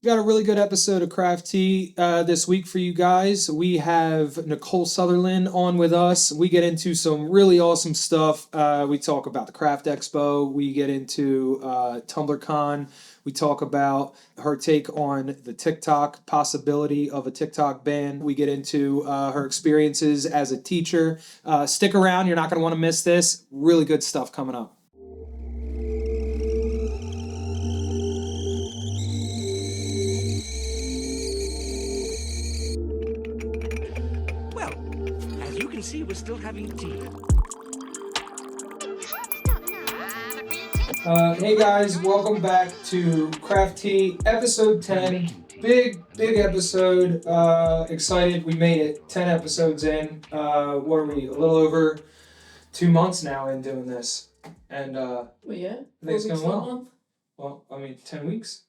Got a really good episode of Craft Tea this week for you guys. We have Nicole Sutherland on with us. We get into some really awesome stuff. We talk about the Craft Expo. We get into TumblrCon. We talk about her take on the TikTok possibility of a TikTok ban. We get into her experiences as a teacher. Stick around. You're not going to want to miss this. Really good stuff coming up. Well, as you can see, we're still having tea. Hey guys, welcome back to Craft Tea, episode 10. Big episode. Excited. We made it 10 episodes in. What are we? A little over 2 months now in doing this. And Well, yeah. I think it's going well. Month. Well, I mean, 10 weeks.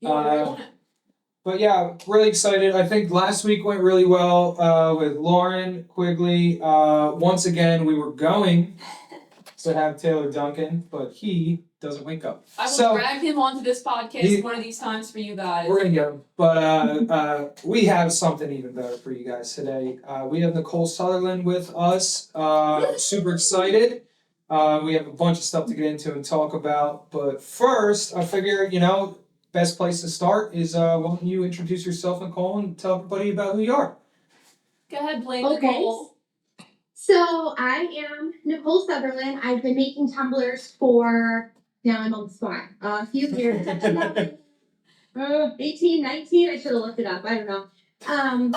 Yeah, But yeah, really excited. I think last week went really well with Lauren Quigley. Once again, we were going to have Taylor Duncan, but he doesn't wake up. I will drag him onto this podcast one of these times for you guys. We're gonna get him, but we have something even better for you guys today. We have Nicole Sutherland with us. Super excited. We have a bunch of stuff to get into and talk about, but first, I figure best place to start is why don't you introduce yourself, Nicole, and tell everybody about who you are. Go ahead, Blake. Okay. Nicole. So I am Nicole Sutherland. I've been making tumblers for, now I'm on the spot, a few years. 18, 19, I should have looked it up, I don't know. And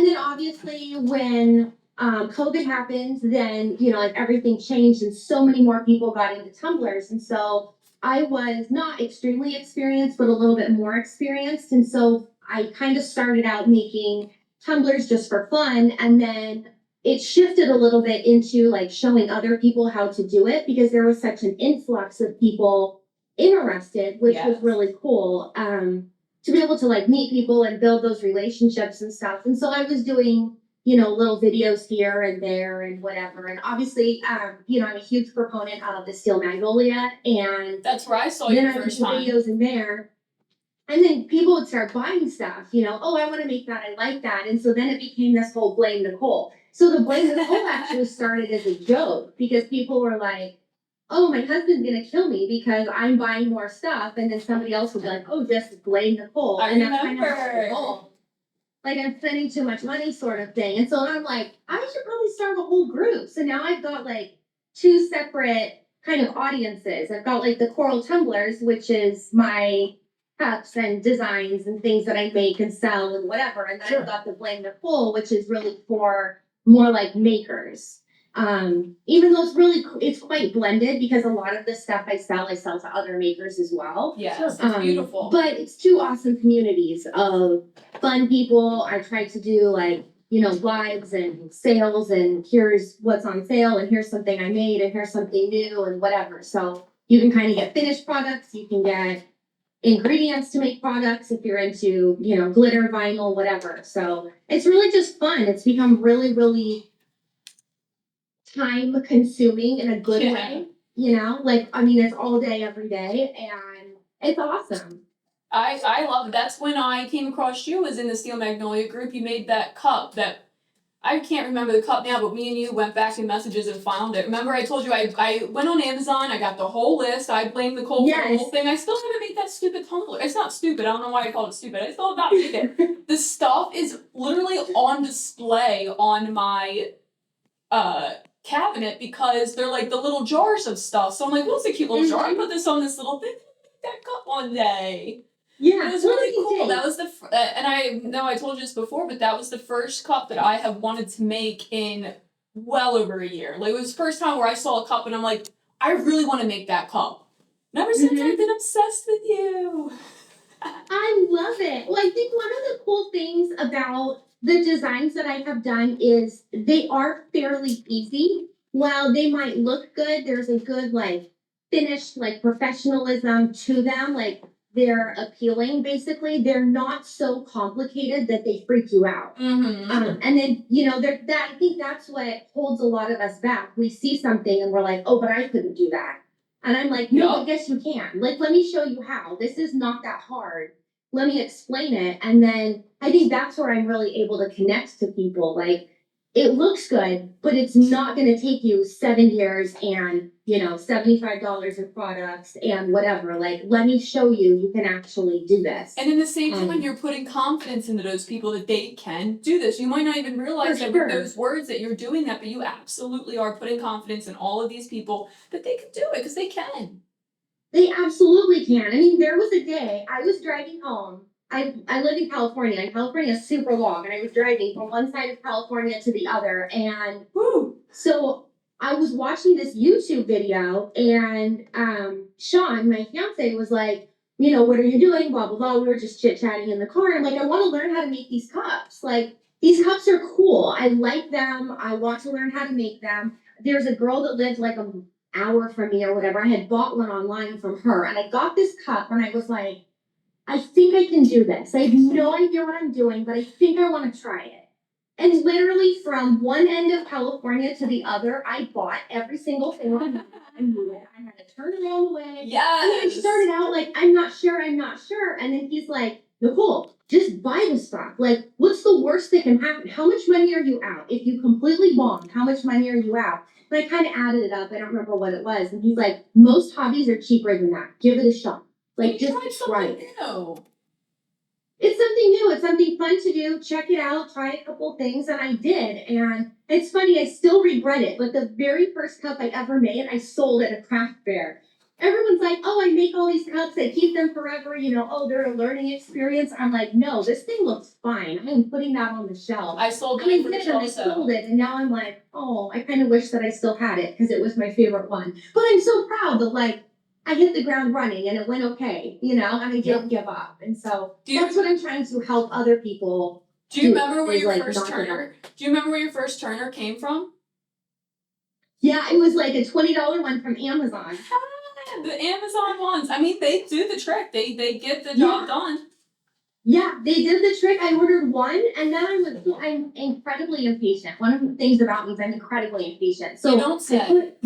then obviously when COVID happened, then, like everything changed and so many more people got into tumblers. And so I was not extremely experienced, but a little bit more experienced. And so I kind of started out making tumblers just for fun. And then it shifted a little bit into like showing other people how to do it because there was such an influx of people interested, which was really cool. To be able to like meet people and build those relationships and stuff. And so I was doing, little videos here and there and whatever. And obviously, I'm a huge proponent of the Steel Magnolia, and that's where I saw you the first time. Videos in there. And then people would start buying stuff, oh, I want to make that, I like that. And so then it became this whole Blame Nicole. So the Blame Nicole actually started as a joke because people were like, oh, my husband's going to kill me because I'm buying more stuff. And then somebody else would be like, oh, just Blame Nicole. I remember. That's kind of Nicole. Like I'm spending too much money sort of thing. And so I'm like, I should probably start a whole group. So now I've got like two separate kind of audiences. I've got like the Coral Tumblers, which is my cups and designs and things that I make and sell and whatever. And then I've got the Blame Nicole, which is really for more like makers. Even though it's quite blended because a lot of the stuff I sell to other makers as well. Yes, it's beautiful. But it's two awesome communities of fun people. I try to do like, lives and sales and here's what's on sale and here's something I made and here's something new and whatever. So you can kind of get finished products, you can get ingredients to make products if you're into, glitter, vinyl, whatever. So it's really just fun. It's become really, really time consuming in a good way. It's all day, every day, and it's awesome. I love it. That's when I came across you was in the Steel Magnolia group. You made that cup that I can't remember the cup now, but me and you went back in messages and found it. Remember I told you I went on Amazon, I got the whole list, I blamed Nicole for the whole thing. I still haven't made that stupid tumbler. It's not stupid, I don't know why I called it stupid. I still have not made it. The stuff is literally on display on my cabinet because they're like the little jars of stuff. So I'm like, what's a cute little jar? I put this on this little thing. That cup one day. Yeah, it was really cool. That was and I know I told you this before, but that was the first cup that I have wanted to make in well over a year. Like it was the first time where I saw a cup and I'm like, I really want to make that cup. And ever since I've been obsessed with you. I love it. Well, I think one of the cool things about the designs that I have done is they are fairly easy. While they might look good, there's a good finished professionalism to them. They're appealing, basically. They're not so complicated that they freak you out. Mm-hmm. And then, I think that's what holds a lot of us back. We see something and we're like, oh, but I couldn't do that. And I'm like, no, I guess you can. Let me show you how. This is not that hard. let me explain it. And then I think that's where I'm really able to connect to people. Like, it looks good, but it's not going to take you 7 years and, $75 in products and whatever. Like, let me show you, you can actually do this. And in the same time, you're putting confidence into those people that they can do this. You might not even realize that with those words that you're doing that, but you absolutely are putting confidence in all of these people that they can do it because they can. They absolutely can. I mean, there was a day I was driving home. I live in California, and California is super long, and I was driving from one side of California to the other, and so I was watching this YouTube video, and Sean, my fiance, was like, what are you doing? Blah, blah, blah. We were just chit-chatting in the car. I'm like, I want to learn how to make these cups. Like, these cups are cool. I like them. I want to learn how to make them. There's a girl that lived like an hour from me or whatever. I had bought one online from her, and I got this cup, and I was like, I think I can do this. I have no idea what I'm doing, but I think I want to try it. And literally from one end of California to the other, I bought every single thing I knew it. I had to turn around the way. Yes. And I started out like, I'm not sure. And then he's like, Nicole, just buy the stuff. Like, what's the worst that can happen? How much money are you out? If you completely bombed, how much money are you out? And I kind of added it up. I don't remember what it was. And he's like, most hobbies are cheaper than that. Give it a shot. Like, just try it. New. It's something new. It's something fun to do. Check it out. Try a couple things. And I did. And it's funny. I still regret it. But the very first cup I ever made, I sold at a craft fair. Everyone's like, oh, I make all these cups. I keep them forever. They're a learning experience. I'm like, no, this thing looks fine. I'm putting that on the shelf. I sold I mine did, for and I sold it. And now I'm like, oh, I kind of wish that I still had it because it was my favorite one. But I'm so proud that, like, I hit the ground running and it went okay, and I didn't give up. And so that's what I'm trying to help other people. Do you remember where your like, first turner? Do you remember where your first turner came from? Yeah, it was like a $20 one from Amazon. The Amazon ones. I mean, they do the trick. They get the job done. Yeah, they did the trick. I ordered one, and then I'm incredibly impatient. One of the things about me is I'm incredibly impatient. So you don't say. I put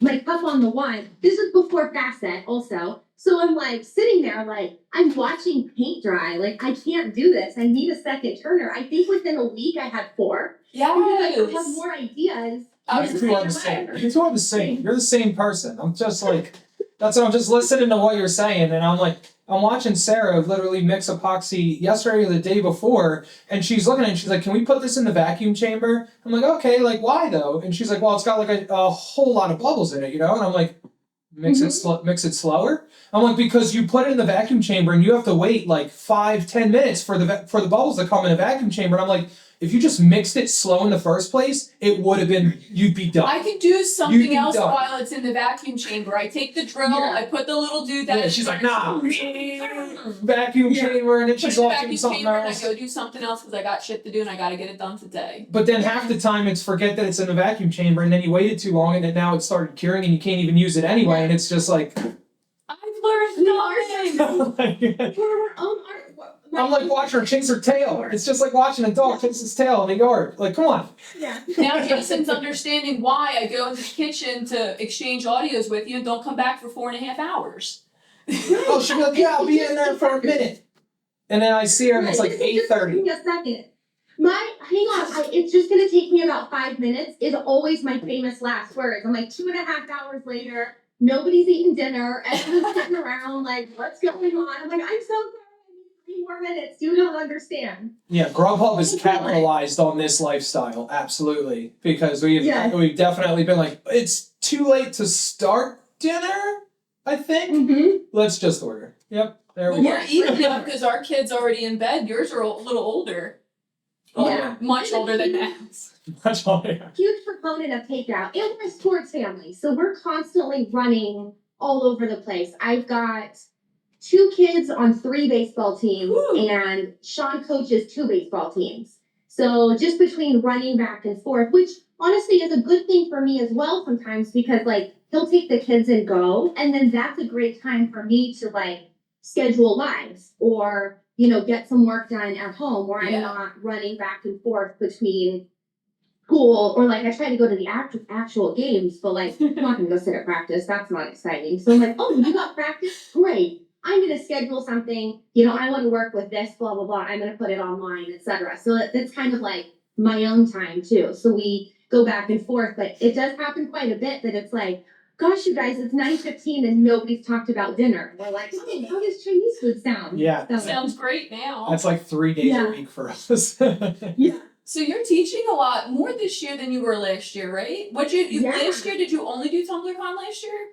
my cup on the one. This is before facet also. So I'm like sitting there like I'm watching paint dry. Like, I can't do this. I need a second turner. I think within a week I had 4. Yes. Because I have more ideas. You two are the same. You two are the same. You're the same person. I'm just like, that's what I'm just listening to what you're saying, and I'm like, I'm watching Sarah literally mix epoxy yesterday or the day before, and she's looking at it and she's like, can we put this in the vacuum chamber? I'm like, okay, like, why though? And she's like, well, it's got like a whole lot of bubbles in it, And I'm like, mix it slower? I'm like, because you put it in the vacuum chamber and you have to wait like 5-10 minutes for the bubbles to come in a vacuum chamber. And I'm like, if you just mixed it slow in the first place, it would have been, you'd be done. I can do something else while it's in the vacuum chamber. I take the drill, I put the little dude that. Yeah, she's like, nah, vacuum chamber, and then she's off doing something else. I go do something else because I got shit to do and I got to get it done today. But then half the time it's forget that it's in the vacuum chamber, and then you waited too long, and then now it started curing, and you can't even use it anyway, and it's just like. I've learned nothing. I'm like watching her chase her tail. It's just like watching a dog chase his tail in the yard. Like, come on. Yeah. Now Jason's understanding why I go into the kitchen to exchange audios with you and don't come back for 4.5 hours. Oh, she'll be like, yeah, I'll be in there for a minute. And then I see her and it's like 8:30. Give me a second. Hang on, it's just gonna take me about 5 minutes is always my famous last words. I'm like 2.5 hours later, nobody's eating dinner, everyone's sitting around like, what's going on? I'm like, I'm so sorry. 3 more minutes. You don't understand. Yeah, Grubhub is capitalized on this lifestyle, absolutely, because we've definitely been like, it's too late to start dinner. I think. Mm-hmm. Let's just order. Yep, there we go. We're eating now because our kids are already in bed. Yours are a little older. Yeah, much older than Matt's. Much older. Huge proponent of takeout, and we're a sports family, so we're constantly running all over the place. I've got 2 kids on 3 baseball teams, and Sean coaches 2 baseball teams. So just between running back and forth, which honestly is a good thing for me as well sometimes, because like he'll take the kids and go, and then that's a great time for me to like schedule lives or, get some work done at home where I'm not running back and forth between school, or like I try to go to the actual games, but like I'm not gonna go sit at practice. That's not exciting. So I'm like, oh, you got practice? Great. I'm going to schedule something, you know, I want to work with this, blah, blah, blah. I'm going to put it online, etc. So it's kind of like my own time too. So we go back and forth, but it does happen quite a bit that it's like, gosh, you guys, it's 9:15 and nobody's talked about dinner. We're like, oh, how does Chinese food sound? Yeah. So, Sounds great now. That's like 3 days Yeah. a week for us. yeah. So you're teaching a lot more this year than you were last year, right? Yeah. Last year? Did you only do TumblerCon last year?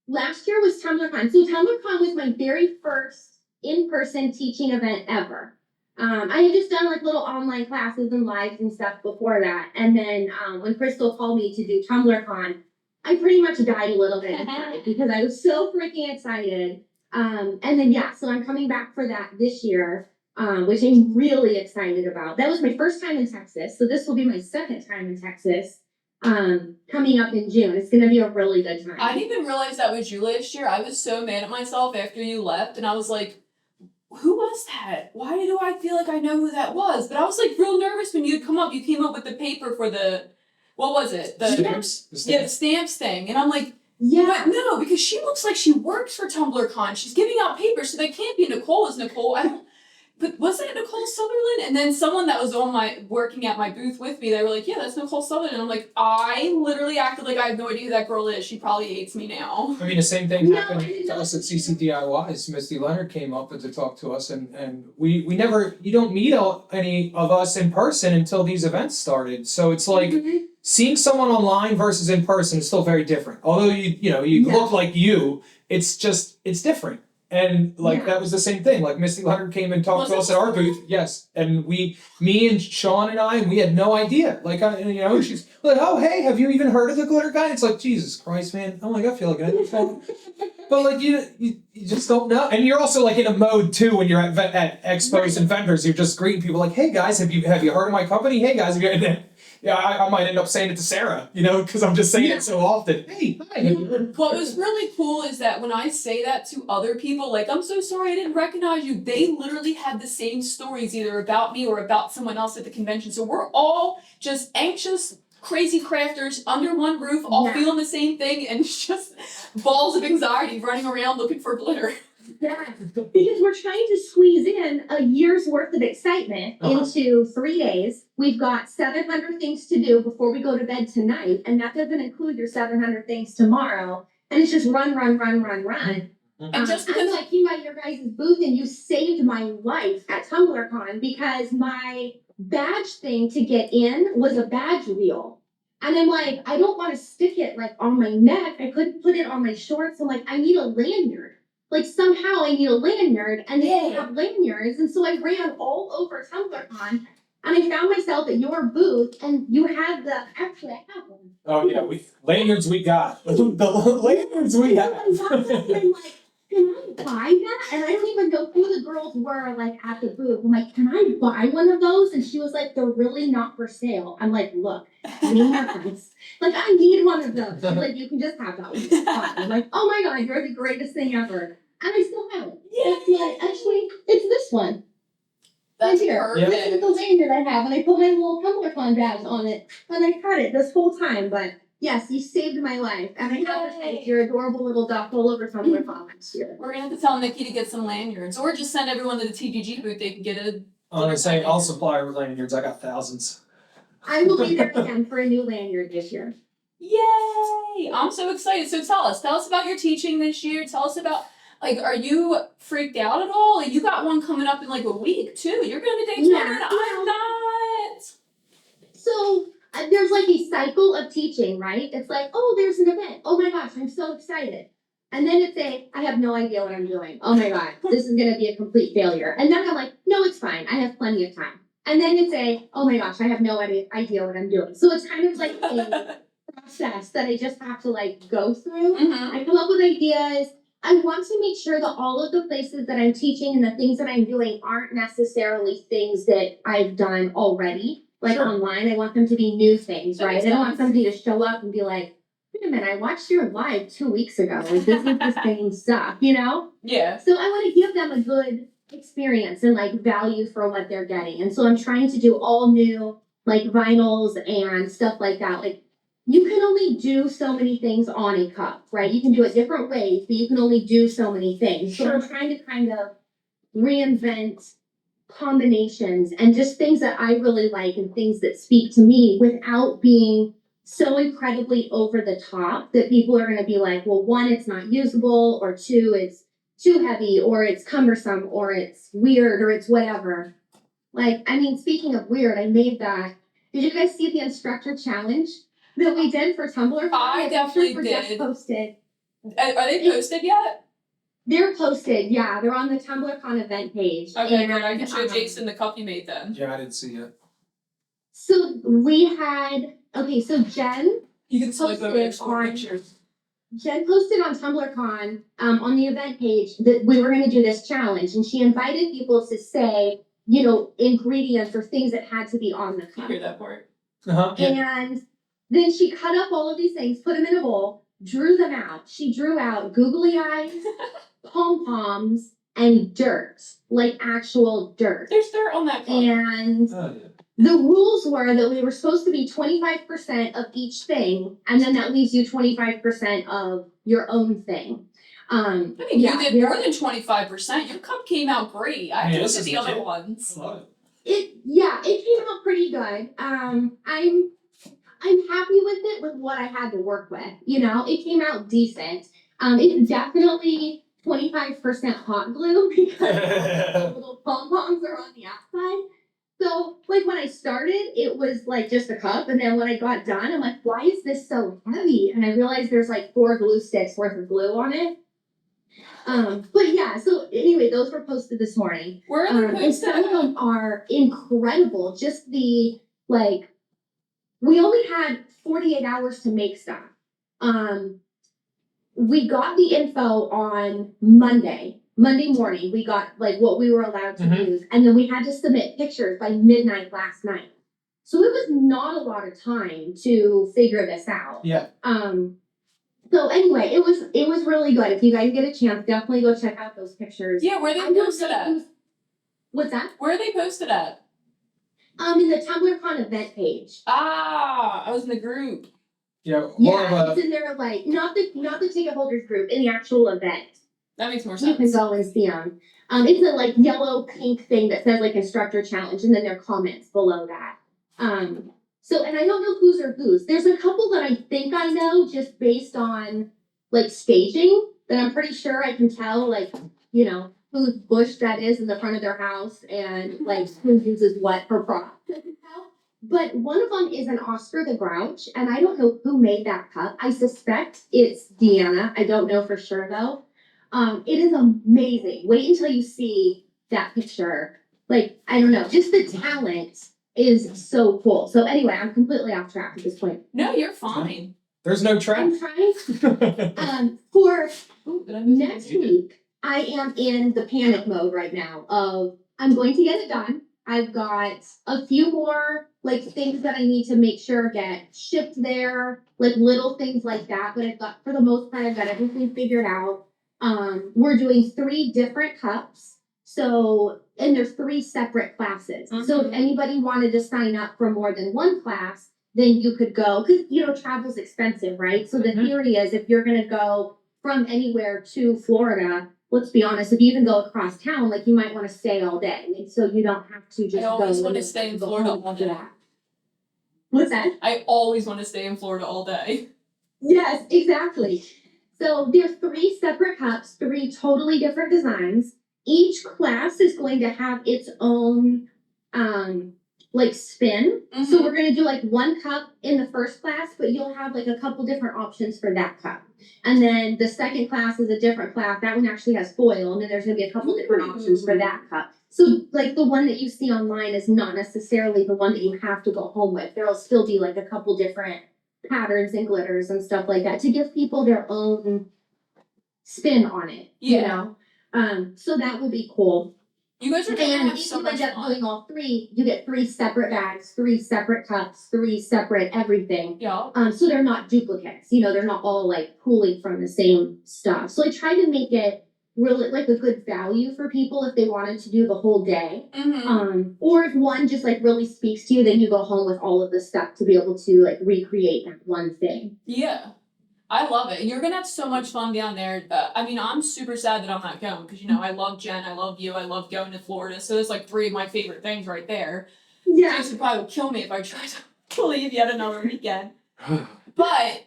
Last year was TumblerCon. So TumblerCon was my very first in-person teaching event ever. I had just done like little online classes and lives and stuff before that. And then when Crystal called me to do TumblerCon, I pretty much died a little bit inside because I was so freaking excited. And then so I'm coming back for that this year, which I'm really excited about. That was my first time in Texas, so this will be my second time in Texas. Coming up in June. It's gonna be a really good time. I didn't even realize that was you last year. I was so mad at myself after you left, and I was like, who was that? Why do I feel like I know who that was? But I was like real nervous when you'd come up. You came up with the paper for the, what was it? The Stamps? Yeah, the stamps thing. And I'm like, Yeah. but no, because she looks like she works for TumblerCon. She's giving out papers, so that can't be Nicole. Is Nicole? I don't. But was it Nicole Sutherland? And then someone that was working at my booth with me, they were like, yeah, that's Nicole Sutherland. And I'm like, I literally acted like I have no idea who that girl is. She probably hates me now. I mean, the same thing No, happened I didn't to know. us at CCDIYs. Misty Leonard came up to talk to us, and we never, you don't meet any of us in person until these events started. So it's like Mhm. seeing someone online versus in person is still very different. Although you Yeah. look like you, it's different. And Yeah. that was the same thing. Like Misty Leonard came and talked to us at our booth. Yes, and me and Sean and we had no idea. Like she's like, oh hey, have you even heard of the glitter guy? It's like Jesus Christ, man. I'm like I feel like an but like you just don't know. And you're also like in a mode too when you're at expos and vendors. You're just greeting people like, hey guys, have you heard of my company? Hey guys, have you? And then, I might end up saying it to Sarah, because I'm just saying it so often. Hey, hi. What was really cool is that when I say that to other people, like, I'm so sorry I didn't recognize you, they literally have the same stories either about me or about someone else at the convention. So we're all just anxious, crazy crafters under one roof, all Yeah. feeling the same thing, and it's just balls of anxiety running around looking for glitter. Yeah. Because we're trying to squeeze in a year's worth of excitement into 3 days. We've got 700 things to do before we go to bed tonight, and that doesn't include your 700 things tomorrow. And it's just run. And just because I came by your guys' booth and you saved my life at TumblerCon because my badge thing to get in was a badge wheel. And I'm like, I don't want to stick it like on my neck. I couldn't put it on my shorts. I'm like, I need a lanyard. Like somehow I need a lanyard, and they didn't have lanyards. And so I ran all over TumblerCon, and I found myself at your booth, and you had actually I have one. Oh yeah, lanyards we got. The lanyards we have. I'm like, can I buy that? And I don't even know who the girls were like at the booth. I'm like, can I buy one of those? And she was like, they're really not for sale. I'm like, look, like I need one of those. She's like, you can just have that one. I'm like, oh my god, you're the greatest thing ever. And I still have it. Actually, it's this one. that's Right here. perfect. This is the lanyard I have, and I put my little TumblerCon badge on it, and I had it this whole time. But yes, you saved my life, and I have Yay. your adorable little duck all over TumblerCon this year. We're gonna have to tell Nikki to get some lanyards, or just send everyone to the TGG booth. They can get a. I'm gonna say I'll supply lanyards. I got thousands. I will be there again for a new lanyard this year. Yay! I'm so excited. So tell us about your teaching this year. Tell us about, like, are you freaked out at all? Like, you got one coming up in like a week too. You're going to Daytona Yeah. and I'm not. So there's like a cycle of teaching, right? It's like, oh, there's an event. Oh my gosh, I'm so excited. And then it's I have no idea what I'm doing. Oh my god, this is gonna be a complete failure. And then I'm like, no, it's fine. I have plenty of time. And then it's oh my gosh, I have no idea what I'm doing. So it's kind of like a process that I just have to like go through. Mm-hmm. I come up with ideas. I want to make sure that all of the places that I'm teaching and the things that I'm doing aren't necessarily things that I've done already. Like Sure. online, I want them to be new things, That right? makes I don't want sense. somebody to show up and be like, wait a minute, I watched your live 2 weeks ago. Like, this is the same stuff, you know? Yeah. So I want to give them a good experience and like value for what they're getting. And so I'm trying to do all new like vinyls and stuff like that. Like you can only do so many things on a cup, right? You can do it different ways, but you can only do so many things. So I'm trying to kind of reinvent combinations and just things that I really like and things that speak to me without being so incredibly over the top that people are going to be like, well, one, it's not usable, or two, it's too heavy, or it's cumbersome, or it's weird, or it's whatever. Like, I mean, speaking of weird, I made that. Did you guys see the instructor challenge that we did for Tumblr? I definitely Just did. posted. Are they posted yet? They're posted, yeah. They're on the TumblrCon event page. Okay, and, good. I can show Jason the cup you made then. Yeah, I didn't see it. So we had so Jen You can swipe over posted explore on pictures. Jen posted on TumblrCon on the event page that we were going to do this challenge, and she invited people to say, you know, ingredients or things that had to be on the You cup. hear that part? Uh-huh. And then she cut up all of these things, put them in a bowl, drew them out. She drew out googly eyes, pom-poms, and dirt, like actual dirt. There's dirt on that cup. And Oh, yeah. the rules were that we were supposed to be 25% of each thing, and then that leaves you 25% of your own thing. I mean, you did more than 25%. Your cup came out great. I have to look at the other ones. I love it. It came out pretty good. I'm happy with it with what I had to work with. You know, it came out decent. It's definitely 25% hot glue because the little pom-poms are on the outside. So, like, when I started, it was, like, just a cup, and then when I got done, I'm like, why is this so heavy? And I realized there's, like, 4 glue sticks worth of glue on it. But yeah, so anyway, those were posted this morning. Where are they And posted? some of them are incredible. Just the, like, we only had 48 hours to make stuff. We got the info on Monday morning. We got like what we were allowed to use, and then we had to submit pictures by midnight last night. So it was not a lot of time to figure this out. Yeah. So anyway, it was really good. If you guys get a chance, definitely go check out those pictures. Yeah, where are they posted at? What's that? Where are they posted at? In the TumblrCon event page. Ah, I was in the group. Yeah. It's in there, like not the ticket holders group, in the actual event. That makes more You sense. can go and see them. It's a like yellow pink thing that says like instructor challenge, and then there are comments below that. So, and I don't know whose are whose. There's a couple that I think I know just based on like staging that I'm pretty sure I can tell, like, you know, whose bush that is in the front of their house and like who uses what for props. I can tell. But one of them is an Oscar the Grouch, and I don't know who made that cup. I suspect it's Deanna. I don't know for sure though. It is amazing. Wait until you see that picture. Like, I don't know, just the talent is so cool. So anyway, I'm completely off track at this point. No, you're fine. There's no trap. I'm trying for next week. I am in the panic mode right now of I'm going to get it done. I've got a few more like things that I need to make sure get shipped there, like little things like that. But I've got, for the most part, I've got everything figured out. We're doing 3 different cups. So, and there's 3 separate classes. So if anybody wanted to sign up for more than one class, then you could go, because, you know, travel's expensive, right? So the theory is if you're going to go from anywhere to Florida, let's be honest, if you even go across town, like you might want to stay all day. And so you don't have to just I always go. want to stay in Florida all day. What's that? I always want to stay in Florida all day. Yes, exactly. So there's 3 separate cups, 3 totally different designs. Each class is going to have its own like spin. So we're gonna do like 1 cup in the first class, but you'll have like a couple different options for that cup. And then the second class is a different class. That one actually has foil, and then there's gonna be a couple different options for that cup. So like the one that you see online is not necessarily the one that you have to go home with. There'll still be like a couple different patterns and glitters and stuff like that to give people their own spin on it. Yeah. You know? So that will be cool. You guys are gonna And have if so you much end up fun. doing all 3, you get 3 separate bags, 3 separate cups, 3 separate everything. Yeah. So they're not duplicates. You know, they're not all like pooling from the same stuff. So I try to make it really like a good value for people if they wanted to do the whole day. Mm-hmm. Or if one just like really speaks to you, then you go home with all of the stuff to be able to like recreate that one thing. Yeah. I love it. You're gonna have so much fun down there. I mean, I'm super sad that I'm not going because I love Jen, I love you, I love going to Florida. So there's like 3 of my favorite things right there. Yeah. Jason probably would kill me if I tried to leave yet another weekend. But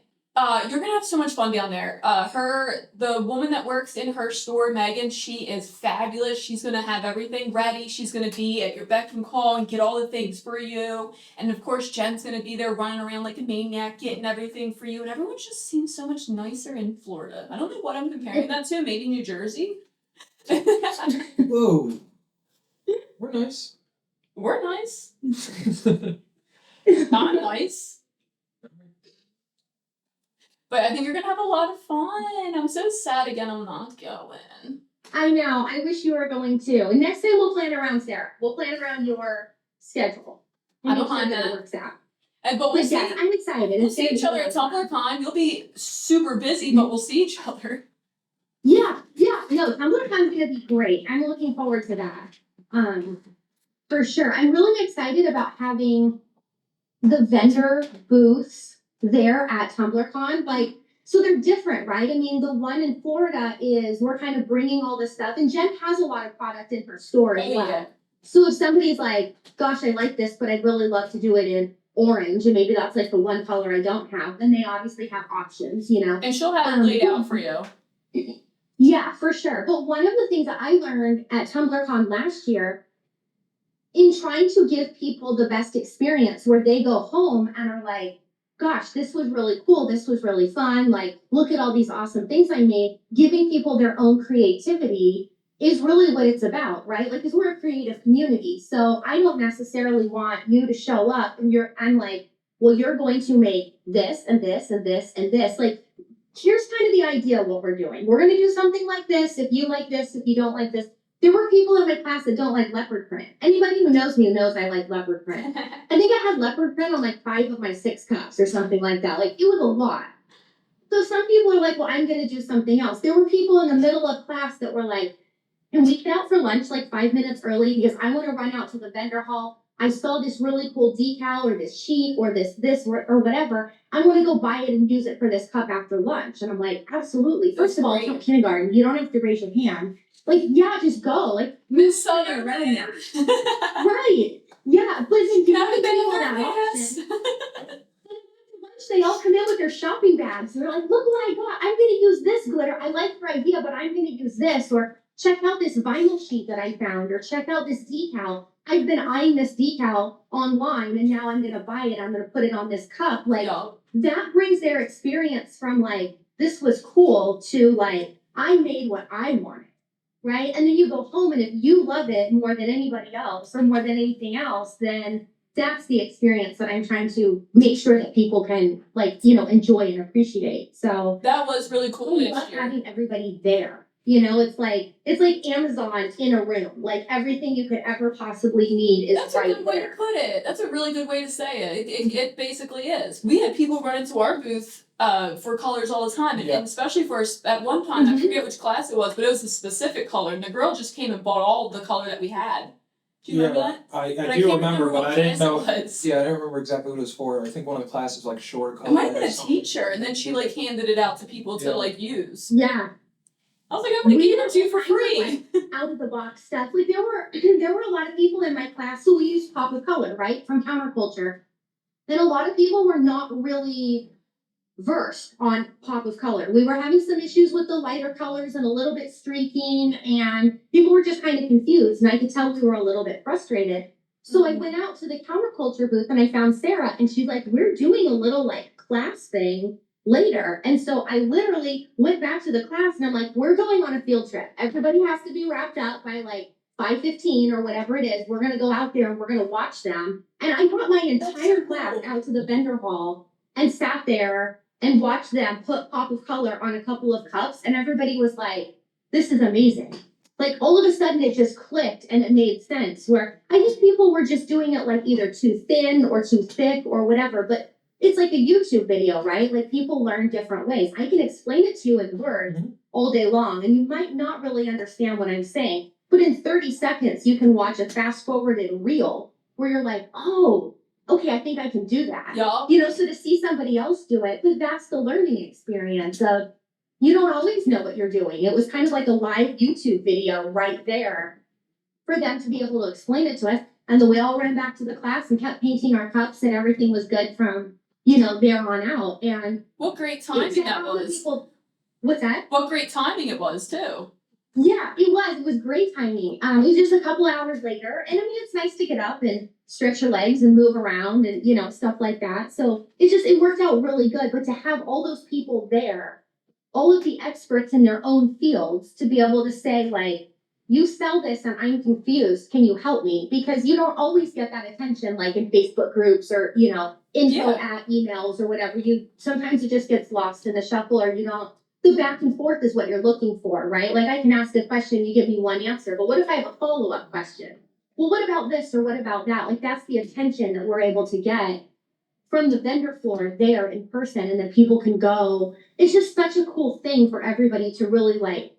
you're gonna have so much fun down there. The woman that works in her store, Megan, she is fabulous. She's gonna have everything ready. She's gonna be at your beck and call and get all the things for you. And of course, Jen's gonna be there running around like a maniac, getting everything for you. And everyone just seems so much nicer in Florida. I don't know what I'm comparing that to. Maybe New Jersey. Whoa. We're nice. We're nice. I'm nice. But I think you're gonna have a lot of fun. I'm so sad again I'm not going. I know. I wish you were going too. And next time we'll plan around Sarah. We'll plan around your schedule. I don't mind that. It works out. But But yes, I'm excited. We'll see each other at Tumblr Con. You'll be super busy, but we'll see each other. Yeah. No, Tumblr Con's gonna be great. I'm looking forward to that. For sure. I'm really excited about having the vendor booths there at TumblrCon. Like, so they're different, right? I mean, the one in Florida is we're kind of bringing all this stuff, and Jen has a lot of product in her store as well. Yeah. So if somebody's like, gosh, I like this, but I'd really love to do it in orange, and maybe that's like the one color I don't have, then they obviously have options, And she'll have it laid out for you. Yeah, for sure. But one of the things that I learned at TumblrCon last year, in trying to give people the best experience where they go home and are like, gosh, this was really cool. This was really fun. Like, look at all these awesome things I made. Giving people their own creativity is really what it's about, right? Like, because we're a creative community. So I don't necessarily want you to show up and I'm like, well, you're going to make this and this and this and this. Like, here's kind of the idea of what we're doing. We're going to do something like this. If you like this, if you don't like this. There were people in my class that don't like leopard print. Anybody who knows me knows I like leopard print. I think I had leopard print on like 5 of my 6 cups or something like that. Like, it was a lot. So some people are like, well, I'm going to do something else. There were people in the middle of class that were like, can we get out for lunch like 5 minutes early because I want to run out to the vendor hall. I saw this really cool decal or this sheet or this or whatever. I want to go buy it and use it for this cup after lunch. And I'm like, absolutely. First of all, it's not kindergarten. You don't have to raise your hand. Like, yeah, just go. Like, Miss Sutherland. Right. Yeah. But you haven't been able that option. They all come in with their shopping bags and they're like, look what I got. I'm going to use this glitter. I like your idea, but I'm going to use this. Or check out this vinyl sheet that I found. Or check out this decal. I've been eyeing this decal online and now I'm going to buy it. I'm going to put it on this cup. Like, that brings their experience from like, this was cool to like, I made what I wanted. Right? And then you go home and if you love it more than anybody else or more than anything else, then that's the experience that I'm trying to make sure that people can like, enjoy and appreciate. So that was really cool. I love having everybody there. It's like Amazon in a room. Like everything you could ever possibly need is That's right a good way there. to put it. That's a really good way to say it. It basically is. We had people run into our booth for colors all the time, and especially at one time, I forget which class it was, but it was a specific color, and the girl just came and bought all the color that we had. Do you remember that? I do remember, but I didn't know. Yeah, I don't remember exactly what it was for. I think one of the classes like short color. It might have been a teacher, and then she like handed it out to people to like use. Yeah. I was like, I'm gonna give it to you for free. Out of the box stuff. Like there were a lot of people in my class who used pop of color, right, from counterculture, and a lot of people were not really versed on pop of color. We were having some issues with the lighter colors and a little bit streaking, and people were just kind of confused, and I could tell we were a little bit frustrated. So I went out to the counterculture booth and I found Sarah, and she's like, we're doing a little like class thing later. And so I literally went back to the class and I'm like, we're going on a field trip. Everybody has to be wrapped up by like 5:15 or whatever it is. We're going to go out there and we're going to watch them. And I brought my entire class out to the vendor hall and sat there and watched them put pop of color on a couple of cups. And everybody was like, this is amazing. Like all of a sudden it just clicked and it made sense, where I think people were just doing it like either too thin or too thick or whatever. But it's like a YouTube video, right? Like people learn different ways. I can explain it to you in words, all day long, and you might not really understand what I'm saying, but in 30 seconds, you can watch a fast forwarded reel where you're like, oh, okay, I think I can do that. Yeah. You know, so to see somebody else do it, but that's the learning experience of you don't always know what you're doing. It was kind of like a live YouTube video right there for them to be able to explain it to us. And then we all ran back to the class and kept painting our cups, and everything was good from, you know, there on out. And What great timing that was. What's that? What great timing it was too. Yeah, it was. It was great timing. It was just a couple hours later. And I mean, it's nice to get up and stretch your legs and move around and, you know, stuff like that. So it worked out really good. But to have all those people there, all of the experts in their own fields, to be able to say, like, you sell this and I'm confused, can you help me? Because you don't always get that attention, like in Facebook groups or, you know, info at emails or whatever. Sometimes it just gets lost in the shuffle, or you don't. The back and forth is what you're looking for, right? Like I can ask a question, you give me one answer, but what if I have a follow-up question? Well, what about this or what about that? Like that's the attention that we're able to get from the vendor floor there in person, and then people can go. It's just such a cool thing for everybody to really like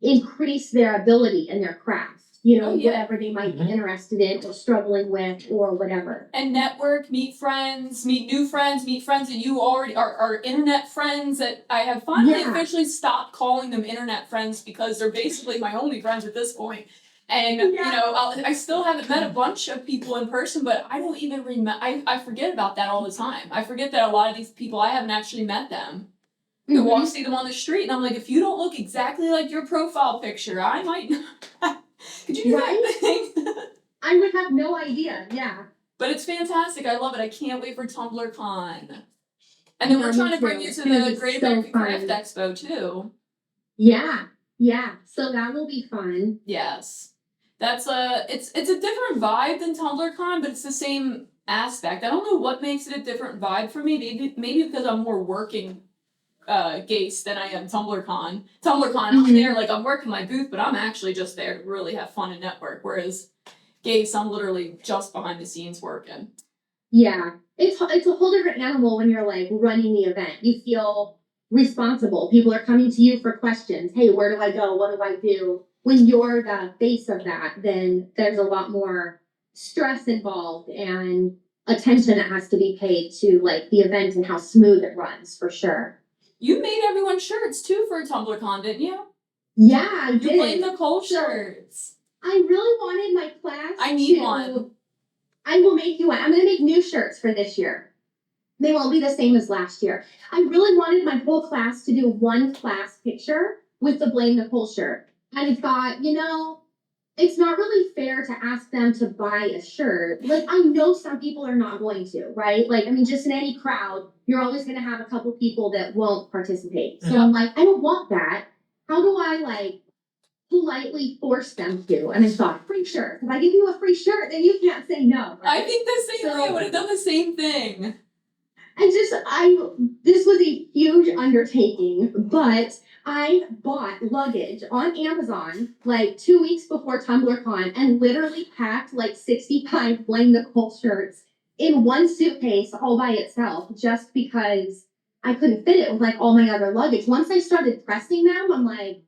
increase their ability in their craft. You know, whatever they might be interested in or struggling with or whatever. And network, meet friends, meet new friends, meet friends that you already are internet friends that I have finally officially stopped calling them internet friends because they're basically my only friends at this point. And, you know, I still haven't met a bunch of people in person, but I don't even remember. I forget about that all the time. I forget that a lot of these people, I haven't actually met them. I see them on the street, and I'm like, if you don't look exactly like your profile picture, I might not. Could you do that thing? I would have no idea, yeah. But it's fantastic. I love it. I can't wait for TumblrCon. And then we're trying to bring you to the Great American Craft Expo, too. Yeah. So that will be fun. Yes. That's it's a different vibe than TumblrCon, but it's the same aspect. I don't know what makes it a different vibe for me. Maybe because I'm more working Gace than I am TumblrCon. I'm there like I'm working my booth, but I'm actually just there to really have fun and network. Whereas Gace, I'm literally just behind the scenes working. Yeah, it's a whole different animal when you're like running the event. You feel responsible. People are coming to you for questions. Hey, where do I go? What do I do? When you're the face of that, then there's a lot more stress involved and attention that has to be paid to like the event and how smooth it runs, for sure. You made everyone shirts too for TumblrCon, didn't you? Yeah, I did. You played Nicole shirts. I really wanted my class. I need one. I will make you one. I'm going to make new shirts for this year. They won't be the same as last year. I really wanted my whole class to do one class picture with the Blame Nicole shirt. And I thought, you know, it's not really fair to ask them to buy a shirt. Like, I know some people are not going to, right? Like, I mean, just in any crowd, you're always going to have a couple people that won't participate. So I'm like, I don't want that. How do I, like, politely force them to? And I thought, free shirt. If I give you a free shirt, then you can't say no. Right? I think the same way. I would have done the same thing. This was a huge undertaking, but I bought luggage on Amazon like 2 weeks before TumblrCon and literally packed like 65 Blame Nicole shirts in one suitcase all by itself just because I couldn't fit it with like all my other luggage. Once I started pressing them, I'm like,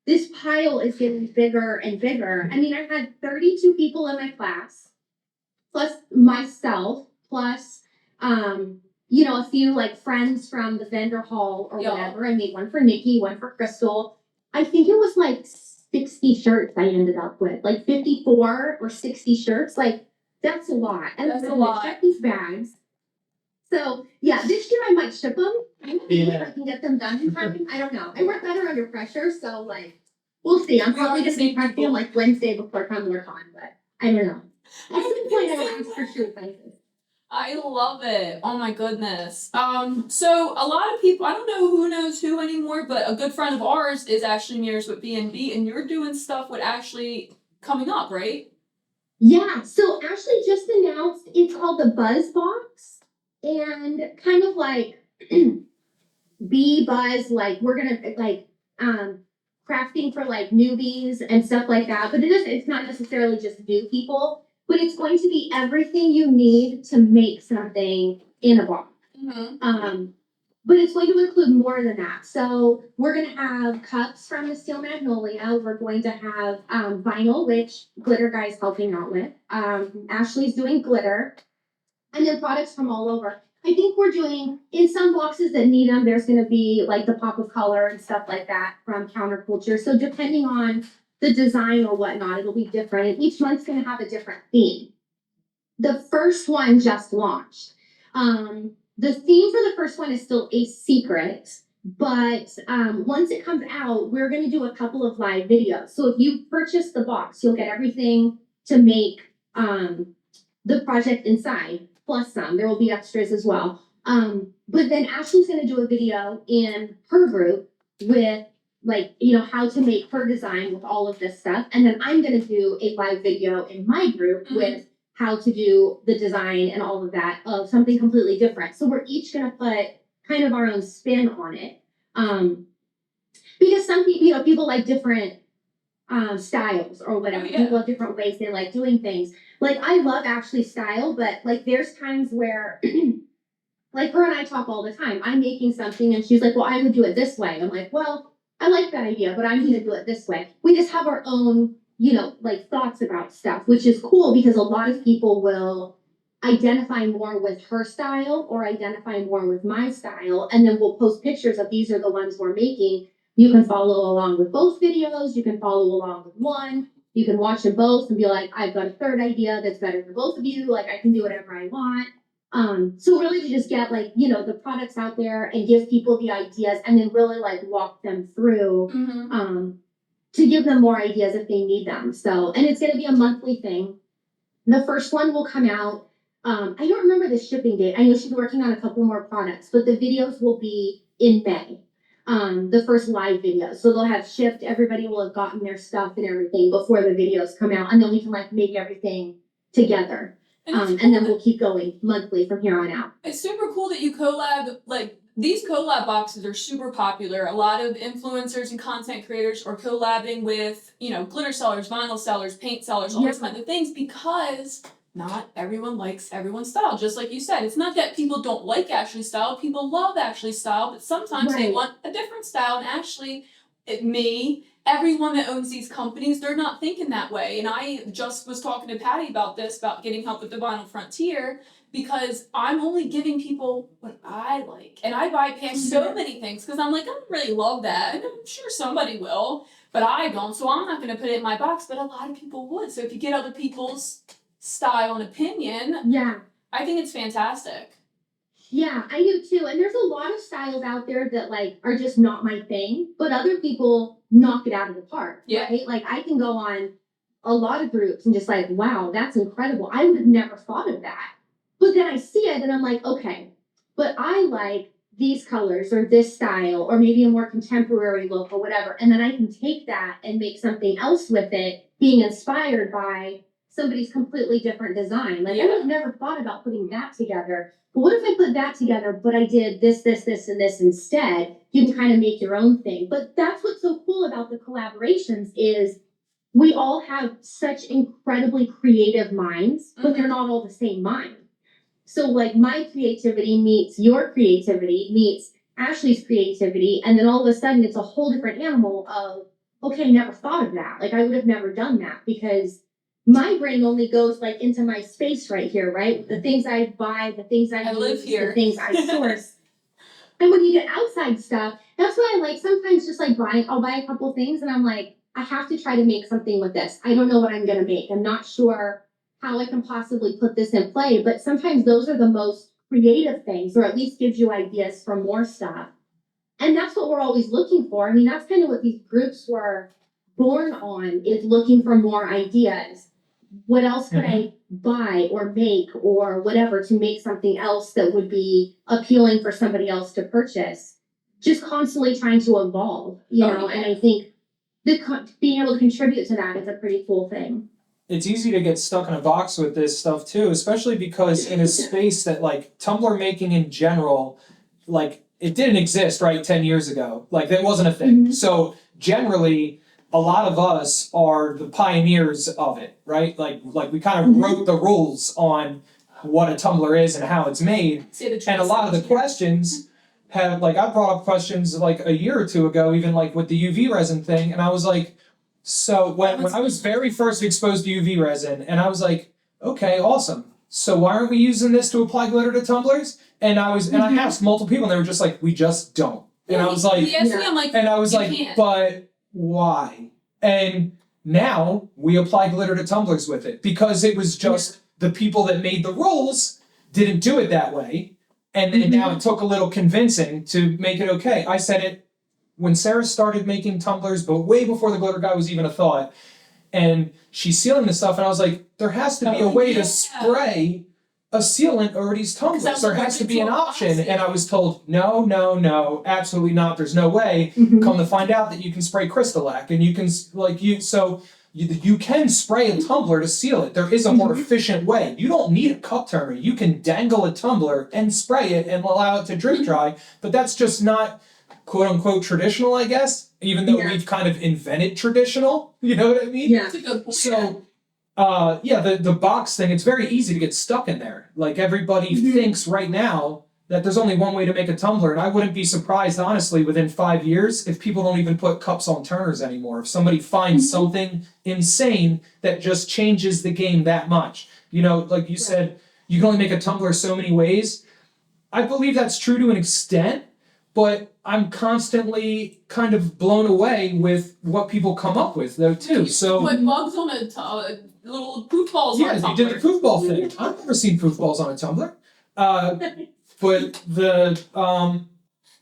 this pile is getting bigger and bigger. I mean, I had 32 people in my class, plus myself, plus you know, a few like friends from the vendor hall or whatever. I made one for Nikki, one for Crystal. I think it was like 60 shirts I ended up with, like 54 or 60 shirts. Like that's a lot. And that's a lot. Check these bags. So yeah, this year I might ship them. I don't know if I can get them done in time. I don't know. I work better under pressure, so like we'll see. I'm probably gonna be practicing like Wednesday before TumblrCon, but I don't know. At some point I will ask for shoe sizes. I love it. Oh my goodness. So a lot of people, I don't know who knows who anymore, but a good friend of ours is Ashley Mears with B&B, and you're doing stuff with Ashley coming up, right? Yeah, so Ashley just announced it's called the Buzz Box, and kind of like Bee Buzz, like we're gonna like crafting for like newbies and stuff like that, but it's not necessarily just new people. But it's going to be everything you need to make something in a box. but it's going to include more than that. So we're going to have cups from the Steel Magnolia. We're going to have vinyl, which Glitter Guy's helping out with. Ashley's doing glitter. And then products from all over. I think we're doing, in some boxes that need them, there's going to be like the pop of color and stuff like that from Counterculture. So depending on the design or whatnot, it'll be different. And each month's going to have a different theme. The first one just launched. The theme for the first one is still a secret, but once it comes out, we're going to do a couple of live videos. So if you purchase the box, you'll get everything to make the project inside, plus some. There will be extras as well. But then Ashley's going to do a video in her group with how to make her design with all of this stuff. And then I'm going to do a live video in my group with how to do the design and all of that of something completely different. So we're each going to put kind of our own spin on it. Because some people, people like different styles or whatever. People have different ways they like doing things. Like I love Ashley's style, but like there's times where like her and I talk all the time. I'm making something and she's like, well, I would do it this way. I'm like, well, I like that idea, but I'm going to do it this way. We just have our own, thoughts about stuff, which is cool because a lot of people will identify more with her style or identify more with my style. And then we'll post pictures of these are the ones we're making. You can follow along with both videos. You can follow along with one. You can watch them both and be like, I've got a third idea that's better for both of you. Like I can do whatever I want. So really to just get the products out there and give people the ideas and then really walk them through, to give them more ideas if they need them. So, and it's going to be a monthly thing. The first one will come out. I don't remember the shipping date. I know she's working on a couple more products, but the videos will be in May. The first live video. So they'll have shipped. Everybody will have gotten their stuff and everything before the videos come out. And then we can make everything together. And then we'll keep going monthly from here on out. It's super cool that you collab, these collab boxes are super popular. A lot of influencers and content creators are collabing with, glitter sellers, vinyl sellers, paint sellers, all these kinds of things because not everyone likes everyone's style. Just like you said, it's not that people don't like Ashley's style. People love Ashley's style, but sometimes they want a different style. And Ashley, everyone that owns these companies, they're not thinking that way. And I just was talking to Patty about this, about getting help with the Vinyl Frontier, because I'm only giving people what I like. And I bypass so many things because I'm like, I don't really love that. And I'm sure somebody will, but I don't. So I'm not going to put it in my box, but a lot of people would. So if you get other people's style and opinion, I think it's fantastic. Yeah, I do too. And there's a lot of styles out there that are just not my thing, but other people knock it out of the park. Yeah. Right? I can go on a lot of groups and just wow, that's incredible. I would have never thought of that. But then I see it and I'm like, okay, but I like these colors or this style or maybe a more contemporary look or whatever. And then I can take that and make something else with it, being inspired by somebody's completely different design. I would have never thought about putting that together. But what if I put that together, but I did this, and this instead? You can kind of make your own thing. But that's what's so cool about the collaborations is we all have such incredibly creative minds, but they're not all the same mind. So my creativity meets your creativity, meets Ashley's creativity, and then all of a sudden it's a whole different animal of, okay, never thought of that. I would have never done that because my brain only goes into my space right here, right? The things I buy, the things I use, live here. the things I source. And when you get outside stuff, that's why I sometimes just I'll buy a couple things and I'm like, I have to try to make something with this. I don't know what I'm going to make. I'm not sure how I can possibly put this in play, but sometimes those are the most creative things, or at least gives you ideas for more stuff. And that's what we're always looking for. I mean, that's kind of what these groups were born on, is looking for more ideas. What else could I buy or make or whatever to make something else that would be appealing for somebody else to purchase? Just constantly trying to evolve, and I think being able to contribute to that is a pretty cool thing. It's easy to get stuck in a box with this stuff too, especially because in a space that Tumbler making in general, it didn't exist, right, 10 years ago. That wasn't a thing. So generally, a lot of us are the pioneers of it, right? We kind of wrote the rules on what a tumbler is and how it's made. And a lot of the questions have, like, I brought up questions like a year or two ago, even like with the UV resin thing, and I was like, so when I was very first exposed to UV resin, and I was like, okay, awesome. So why aren't we using this to apply glitter to tumblers? And I asked multiple people, and they were just like, we just don't. And I was like, I'm like, and I was you like, can't. but why? And now we apply glitter to tumblers with it because it was just the people that made the rules didn't do it that way. And then now it took a little convincing to make it okay. I said it when Sarah started making tumblers, but way before the glitter guy was even a thought. And she's sealing this stuff, and I was like, there has to be a way to spray a sealant over these tumblers. There has to be an option. And I was told, no, absolutely not. There's no way. Come to find out that you can spray Crystalac, and you can you can spray a tumbler to seal it. There is a more efficient way. You don't need a cup turner. You can dangle a tumbler and spray it and allow it to drip dry, but that's just not quote unquote traditional, I guess, even though we've kind of invented traditional, you know what I mean? Yeah. That's a good point. So, the box thing, it's very easy to get stuck in there. Like, everybody thinks right now that there's only one way to make a tumbler, and I wouldn't be surprised, honestly, within 5 years if people don't even put cups on turners anymore. If somebody finds something insane that just changes the game that much. You know, like you said, you can only make a tumbler so many ways. I believe that's true to an extent, but I'm constantly kind of blown away with what people come up with, though, too. So put bugs on a little poof balls on a they tumbler. did the poof ball thing. I've never seen poof balls on a tumbler. But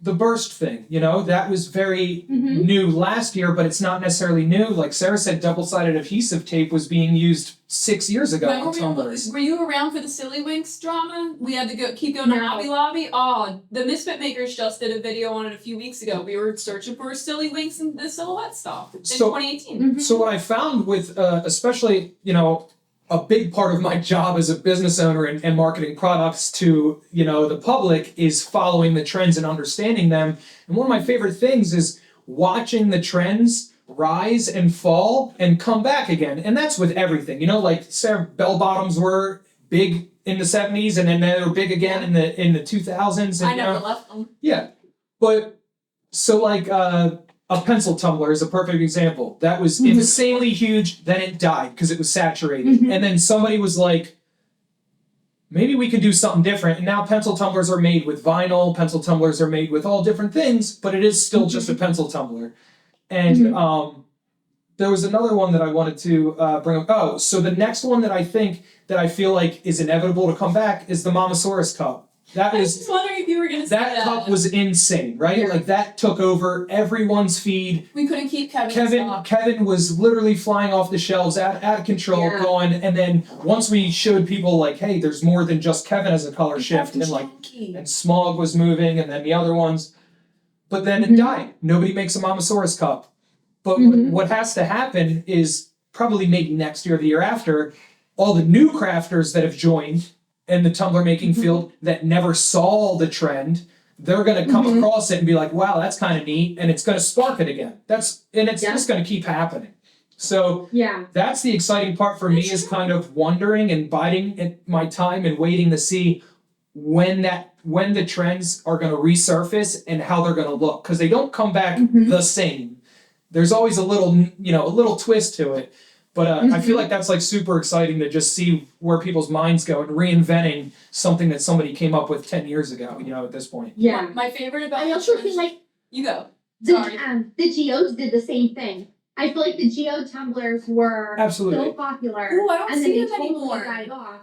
the burst thing, you know, that was very new last year, but it's not necessarily new. Like Sarah said, double-sided adhesive tape was being used 6 years ago on tumblers. Were you around for the Silly Winks drama? We had to keep going to Hobby Lobby. Oh, the Misfit Makers just did a video on it a few weeks ago. We were searching for Silly Winks and the silhouette stuff in 2018. So what I found with, especially, you know, a big part of my job as a business owner and marketing products to, you know, the public is following the trends and understanding them. And one of my favorite things is watching the trends rise and fall and come back again. And that's with everything. You know, like Sarah, bell bottoms were big in the 70s, and then they were big again in the 2000s. And, I never left them. Yeah. But so like a pencil tumbler is a perfect example. That was insanely huge, then it died because it was saturated. And then somebody was like, maybe we could do something different. And now pencil tumblers are made with vinyl, pencil tumblers are made with all different things, but it is still just a pencil tumbler. And there was another one that I wanted to bring up. Oh, so the next one that I feel like is inevitable to come back is the Mamasaurus cup. I was just wondering if you were going to say that. That cup was insane, right? Yeah. Like, that took over everyone's feed. We couldn't keep Kevin. Kevin was literally flying off the shelves, out of control, going. And then once we showed people, like, hey, there's more than just Kevin as a color shift, and like, and Smog was moving, and then the other ones. But then it died. Nobody makes a Mamasaurus cup. But what has to happen is probably maybe next year or the year after, all the new crafters that have joined in the tumbler making field that never saw the trend, they're going to come across it and be like, wow, that's kind of neat, and it's going to spark it again. It's just going to keep happening. So that's the exciting part for me, is kind of wondering and biding my time and waiting to see when the trends are going to resurface and how they're going to look, because they don't come back the same. There's always a little twist to it. But I feel like that's like super exciting to just see where people's minds go and reinventing something that somebody came up with 10 years ago, you know, at this point. Yeah. My favorite about I also feel like you go. the Geodes did the same thing. I feel like the Geode tumblers were Absolutely so popular. Ooh, I don't and see then them they totally anymore. died off.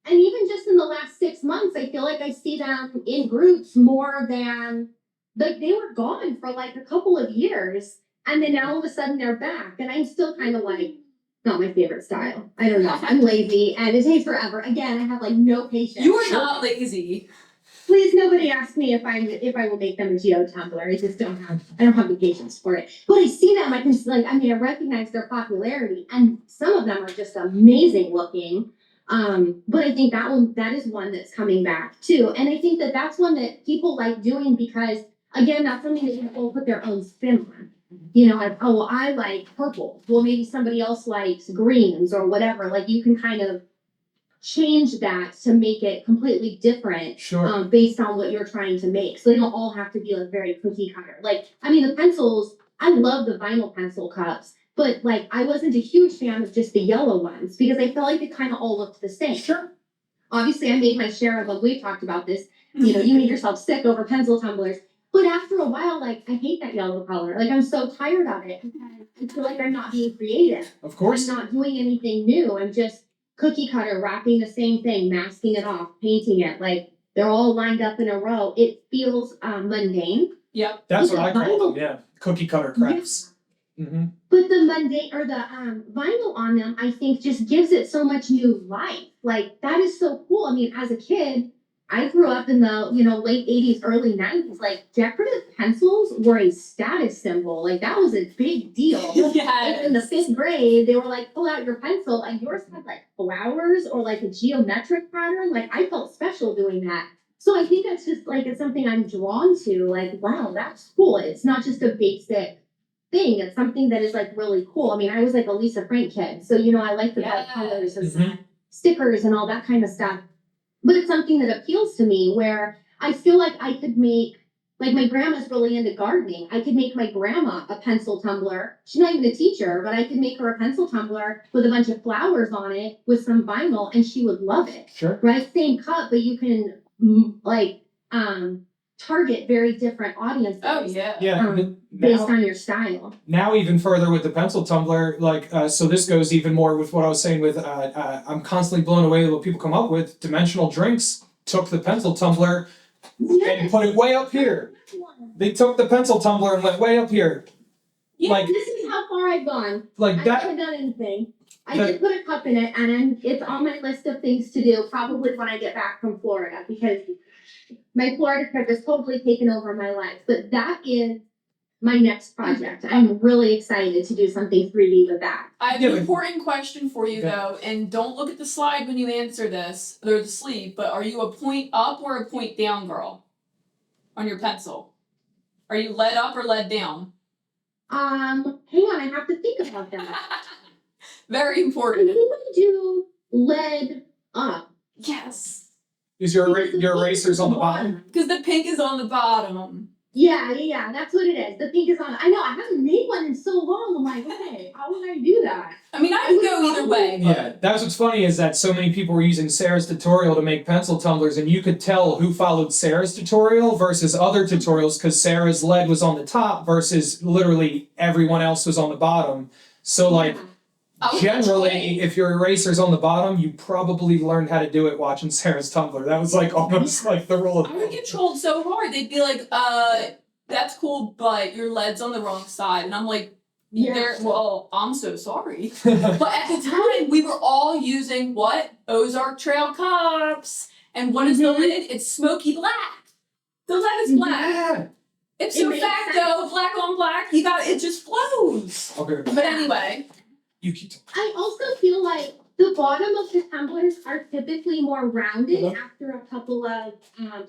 And even just in the last 6 months, I feel like I see them in groups more than, like, they were gone for like a couple of years. And then now all of a sudden they're back. And I'm still kind of like, not my favorite style. I don't know. I'm lazy and it takes forever. Again, I have like no patience. You are not lazy. Please, nobody ask me if I will make them a Geode tumbler. I just don't have the patience for it. But I see them, I recognize their popularity, and some of them are just amazing looking. But I think that is one that's coming back too. And I think that that's one that people like doing because, again, that's something that people put their own spin on. You know, like, oh, well, I like purple. Well, maybe somebody else likes greens or whatever. Like, you can kind of change that to make it completely different. Sure. Based on what you're trying to make. So they don't all have to be like very cookie cutter. Like, I mean, the pencils, I love the vinyl pencil cups, but like I wasn't a huge fan of just the yellow ones because I felt like they kind of all looked the same. Sure. Obviously, I made my share of them. We've talked about this. You know, you made yourself sick over pencil tumblers. But after a while, like, I hate that yellow color. Like, I'm so tired of it. I feel like I'm not being creative. Of course. I'm not doing anything new. I'm just cookie cutter, wrapping the same thing, masking it off, painting it. Like, they're all lined up in a row. It feels mundane. Yep. That's But what the I call them, vinyl- yeah. Cookie cutter crafts. Mm-hmm. But the mundane or the vinyl on them, I think, just gives it so much new life. Like, that is so cool. I mean, as a kid, I grew up in the, late 80s, early 90s. Like, decorative pencils were a status symbol. Like, that was a big deal. Yes. Like, in the 5th grade, they were like, pull out your pencil, and yours had, like, flowers or, like, a geometric pattern. Like, I felt special doing that. So I think that's just, like, it's something I'm drawn to. Like, wow, that's cool. It's not just a basic thing. It's something that is, like, really cool. I mean, I was, like, a Lisa Frank kid. So, I like the bright colors and Mhm. stickers and all that kind of stuff. But it's something that appeals to me where I feel like I could make, like my grandma's really into gardening. I could make my grandma a pencil tumbler. She's not even a teacher, but I could make her a pencil tumbler with a bunch of flowers on it with some vinyl and she would love it. Sure. Right? Same cup, but you can target very different audiences. Oh yeah. Yeah. Based on your style. Now even further with the pencil tumbler, like so this goes even more with what I was saying with I'm constantly blown away with what people come up with. Dimensional Drinks took the pencil tumbler and put it way up here. They took the pencil tumbler and went way up here. Yeah. Like This is how far I've gone. like I that. haven't done anything. I The- did put a cup in it, and it's on my list of things to do probably when I get back from Florida because my Florida trip has totally taken over my life. But that is my next project. I'm really excited to do something 3D with that. I have Yeah, an but- important question for you Okay. though, and don't look at the slide when you answer this, or the sleeve, but are you a point up or a point down girl on your pencil? Are you lead up or lead down? Hang on, I have to think about that. Very I important. think we do lead up. Yes. Is your Because the your pink erasers is on the bottom? Because the pink is on the bottom. Yeah, that's what it is. The pink is on. I know, I haven't made one in so long. I'm like, okay, how would I do that? I mean, I would go either way. But Yeah, that's what's funny is that so many people were using Sarah's tutorial to make pencil tumblers, and you could tell who followed Sarah's tutorial versus other tutorials because Sarah's lead was on the top versus literally everyone else was on the bottom. So like I would generally, if your eraser's on the bottom, you probably learned how to do it watching Sarah's Tumblr. That was like almost like the rule of I would get trolled so hard. They'd be like, that's cool, but your lead's on the wrong side. And I'm like, well, I'm so sorry. But at the time, we were all using what? Ozark Trail cups. And what is the lid? It's smoky black. The lead is black. Yeah. Ipso makes facto, black on black, it just flows. Okay. But anyway, You keep. I also feel like the bottom of the tumblers are typically more rounded after a couple of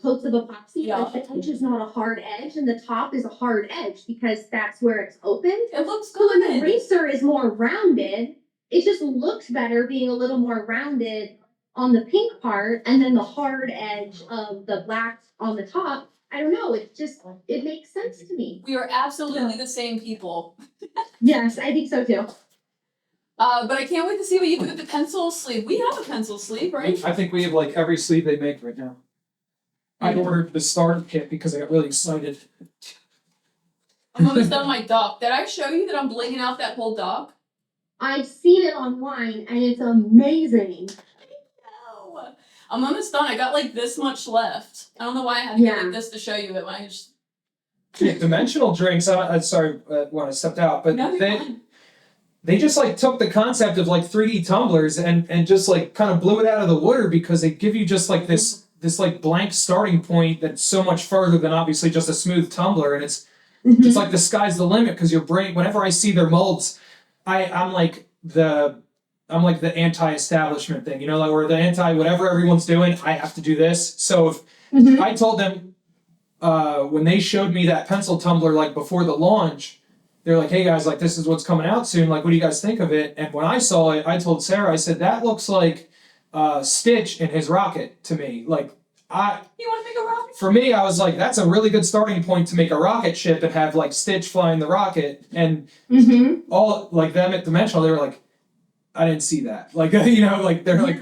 coats of epoxy. Yeah. Like the edge is not a hard edge, and the top is a hard edge because that's where it's open. it looks So when the good. eraser is more rounded, it just looks better being a little more rounded on the pink part, and then the hard edge of the black on the top. I don't know. It makes sense to me. We are absolutely the same people. Yes, I think so too. But I can't wait to see what you do with the pencil sleeve. We have a pencil sleeve, right? I think we have like every sleeve they make right now. I ordered the starter kit because I got really excited. I'm almost done my duck. Did I show you that I'm blinging out that whole duck? I've seen it online, and it's amazing. No. I'm almost done. I got like this much left. I don't know why I had to go Yeah. like this to show you it when I just. Dimensional Drinks. Sorry when I stepped out, but No, you're fine. they just like took the concept of like 3D tumblers and just like kind of blew it out of the water because they give you just like this like blank starting point that's so much further than obviously just a smooth tumbler, and it's like the sky's the limit because your brain. Whenever I see their molds, I'm like the anti-establishment thing, like, or the anti whatever everyone's doing. I have to do this. So if I told them when they showed me that pencil tumbler like before the launch. They're like, hey guys, like this is what's coming out soon. Like, what do you guys think of it? And when I saw it, I told Sarah, I said, that looks like Stitch in his rocket to me. Like, You want to make a rocket? for me, I was like, that's a really good starting point to make a rocket ship and have like Stitch flying the rocket. And all like them at Dimensional, they were like, I didn't see that. Like, you know, like they're like,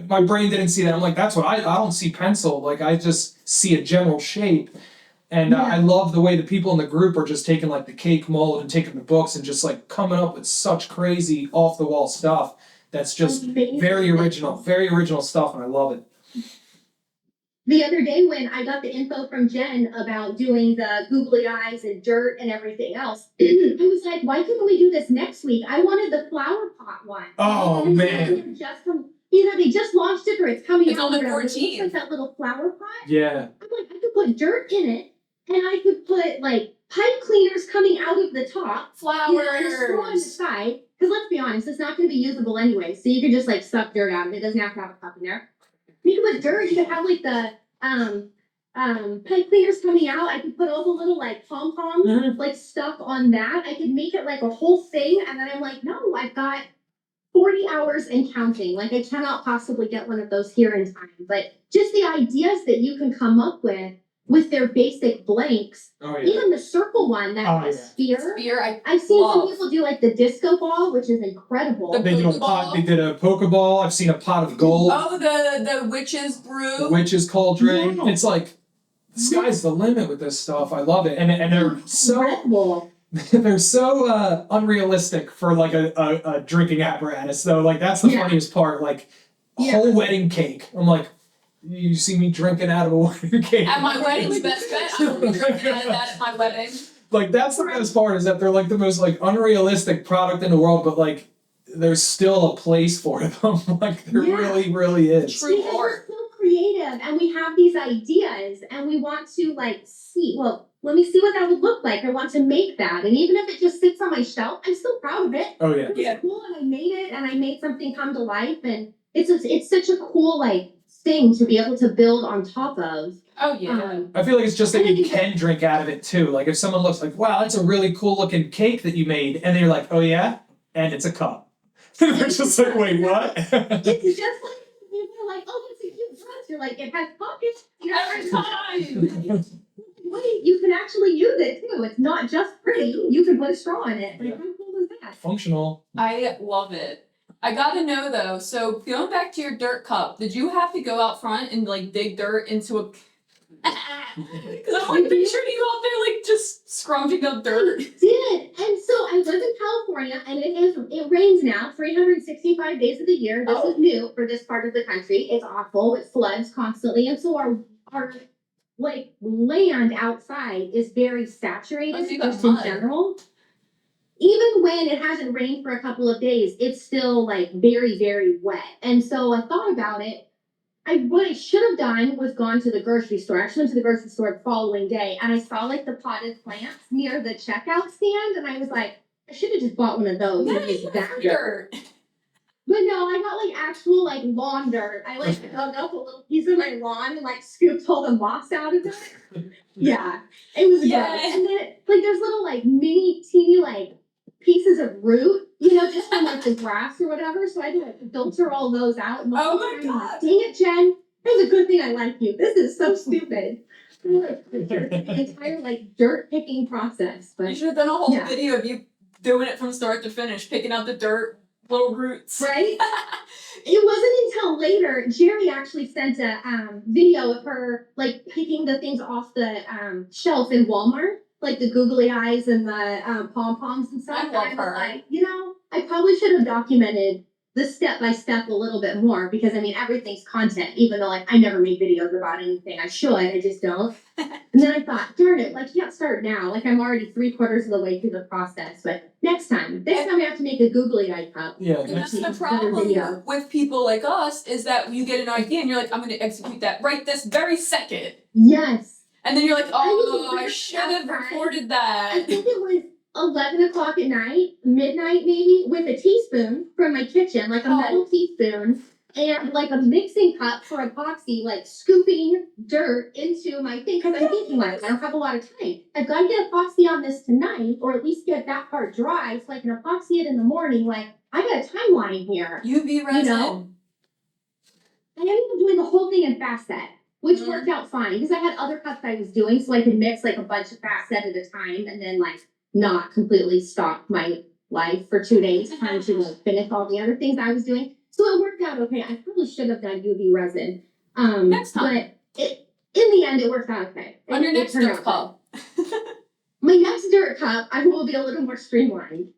my brain didn't see that. I'm like, that's what I don't see pencil. Like, I just see a general shape. And I love the way the people in the group are just taking like the cake mold and taking the books and just like coming up with such crazy off the wall stuff that's just very original stuff, and I love it. The other day when I got the info from Jen about doing the googly eyes and dirt and everything else, I was like, why couldn't we do this next week? I wanted the flower pot one. Oh, man. They just launched it or it's coming It's out. on the It looks 14th. like that little flower pot. Yeah. I'm like, I could put dirt in it and I could put like pipe cleaners coming out of the top. Flowers. And a straw on the side. Because let's be honest, it's not going to be usable anyway. So you could just like suck dirt out of it. It doesn't have to have a cup in there. You could put dirt. You could have like the pipe cleaners coming out. I could put all the little like pom poms like stuff on that. I could make it like a whole thing. And then I'm like, no, I've got 40 hours and counting. Like I cannot possibly get one of those here in time. But just the ideas that you can come up with their basic blanks. Oh, yeah. Even the circle one that has sphere. I've seen some people do like the disco ball, which is incredible. They did a Pokeball. I've seen a pot of gold. Oh, the witch's brew. The witch's cauldron. Yeah. It's like the sky's the limit with this stuff. I love it, and they're so incredible. they're so unrealistic for like a drinking apparatus. Though, like that's the funniest part. Like whole wedding cake. I'm like, you see me drinking out of a wedding cake. At my wedding's best bet, I will be drinking out of that at my wedding. Like that's the best part is that they're like the most like unrealistic product in the world, but like there's still a place for them. Like there really is. True Because art. we're so creative and we have these ideas and we want to like see, well, let me see what that would look like. I want to make that. And even if it just sits on my shelf, I'm still proud of it. Oh yeah. It's cool and I made it and I made something come to life and it's such a cool like thing to be able to build on top of. Oh yeah. I feel like it's just that you can drink out of it too. Like if someone looks like, wow, that's a really cool looking cake that you made, and they're like, oh yeah, and it's a cup. They're just like, wait, what? It's just like people are like, oh, it's a cute dress. You're like, it has pockets. Every time. Wait, you can actually use it too. It's not just pretty. You can put a straw in it. Like, how cool is that? Functional. I love it. I gotta know though, so going back to your dirt cup, did you have to go out front and like dig dirt into a because I'm like picturing you out there like just scrounging up dirt. I did. And so I live in California and it rains now 365 days of the year. This is new for this part of the country. It's awful. It floods constantly. And so our like land outside is very saturated just in general. Even when it hasn't rained for a couple of days, it's still like very, very wet. And so I thought about it. What I should have done was gone to the grocery store. I actually went to the grocery store the following day and I saw like the potted plants near the checkout stand. And I was like, I should have just bought one of those. Yeah, and used that dirt. But no, I got like actual like lawn dirt. I like dug up a little piece of my lawn and like scooped all the moss out of it. Yeah, it was gross. And then like there's little like mini teeny like pieces of root, just from like the grass or whatever. So I had to like filter all those out. And Oh my God. Dang it, Jen. It was a good thing I like you. This is so stupid. The entire like dirt picking process. But You should have done a whole video of you doing it from start to finish, picking out the dirt, little roots. Right? It wasn't until later, Jerry actually sent a video of her like picking the things off the shelf in Walmart, like the googly eyes and the pom-poms and stuff. I love was her. like, I probably should have documented the step-by-step a little bit more because I mean everything's content, even though like I never make videos about anything. I should, I just don't. And then I thought, darn it, like you can't start now. Like I'm already 3/4 of the way through the process. But next time I have to make a googly eye cup. Yeah. And that's the problem with people like us is that you get an idea and you're like, I'm going to execute that right this very second. Yes. And then you're like, oh, I should have recorded I that. think it was 11 o'clock at night, midnight maybe, with a teaspoon from my kitchen, like a metal teaspoon, and like a mixing cup for epoxy, like scooping dirt into my thing. Because I'm thinking, like, I don't have a lot of time. I've got to get epoxy on this tonight, or at least get that part dry so I can epoxy it in the morning. Like, I got a timeline here. UV resin. I ended up doing the whole thing in fast set, which worked out fine because I had other cups I was doing, so I could mix like a bunch of fast set at a time and then like not completely stop my life for 2 days trying to like, finish all the other things I was doing. So it worked out okay. I probably should have done UV resin. Next time. But in the end, it worked out okay. On your next turned dirt out cup. my next dirt cup, I will be a little more streamlined.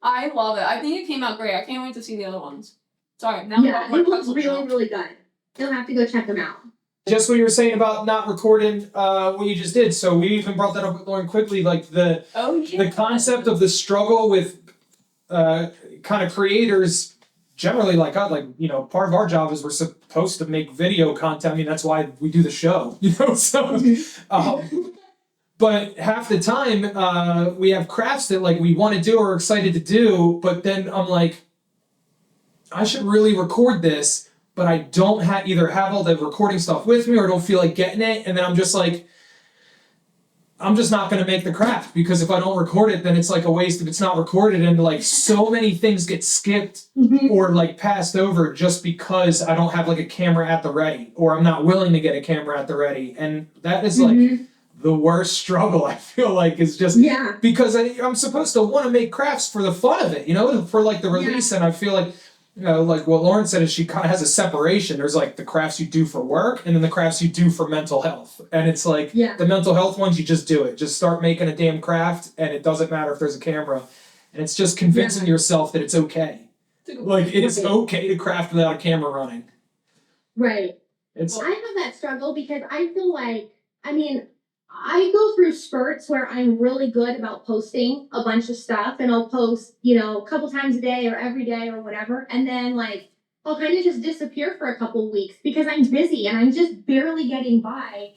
I love it. I think it came out great. I can't wait to see the other ones. Sorry, now Yeah, we're it looks really, really good. You'll have to go check them out. Just what you were saying about not recording what you just did. So we even brought that up with Lauren quickly, like the concept of the struggle with kind of creators generally like us, like, you know, part of our job is we're supposed to make video content. I mean, that's why we do the show, you know, so but half the time we have crafts that like we want to do or are excited to do, but then I'm like, I should really record this, but I don't either have all the recording stuff with me or don't feel like getting it, and then I'm just like, I'm just not going to make the craft because if I don't record it, then it's like a waste if it's not recorded, and like so many things get skipped or like passed over just because I don't have like a camera at the ready or I'm not willing to get a camera at the ready, and that is like the worst struggle I feel like is just because I'm supposed to want to make crafts for the fun of it, you know, for like the release, and I feel like, you know, like what Lauren said is she kind of has a separation. There's like the crafts you do for work and then the crafts you do for mental health. And it's like the mental health ones, you just do it. Just start making a damn craft and it doesn't matter if there's a camera. And it's just convincing yourself that it's okay. Like it is okay to craft without a camera running. Right. I have that struggle because I feel like, I mean, I go through spurts where I'm really good about posting a bunch of stuff and I'll post, you know, a couple times a day or every day or whatever. And then like, I'll kind of just disappear for a couple weeks because I'm busy and I'm just barely getting by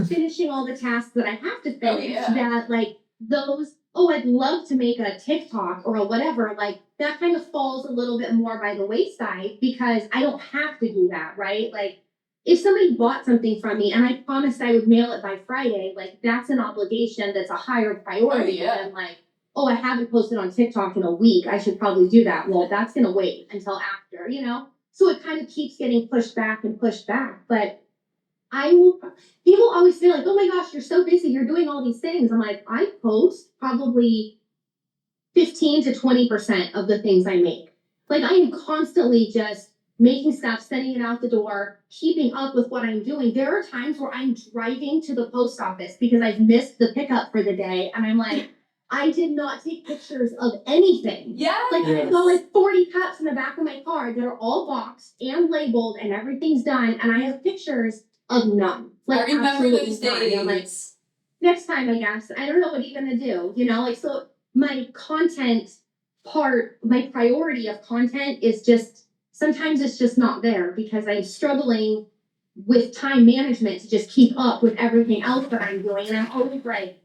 finishing all the tasks that I have to finish that like those, I'd love to make a TikTok or a whatever, like that kind of falls a little bit more by the wayside because I don't have to do that, right? Like, if somebody bought something from me and I promised I would mail it by Friday, like that's an obligation that's a higher priority than like, I haven't posted on TikTok in a week. I should probably do that. Well, that's going to wait until after, you know? So it kind of keeps getting pushed back and pushed back. But people always say like, oh my gosh, you're so busy. You're doing all these things. I'm like, I post probably 15 to 20% of the things I make. Like I am constantly just making stuff, sending it out the door, keeping up with what I'm doing. There are times where I'm driving to the post office because I've missed the pickup for the day. And I'm like, I did not take pictures of anything. I've got like 40 cups in the back of my car that are all boxed and labeled and everything's done. And I have pictures of none. Like, I remember those days. I'm like, next time, I guess. I don't know what you're going to do. You know, like, so my content part, my priority of content is just, sometimes it's just not there because I'm struggling with time management to just keep up with everything else that I'm doing. And I'm always like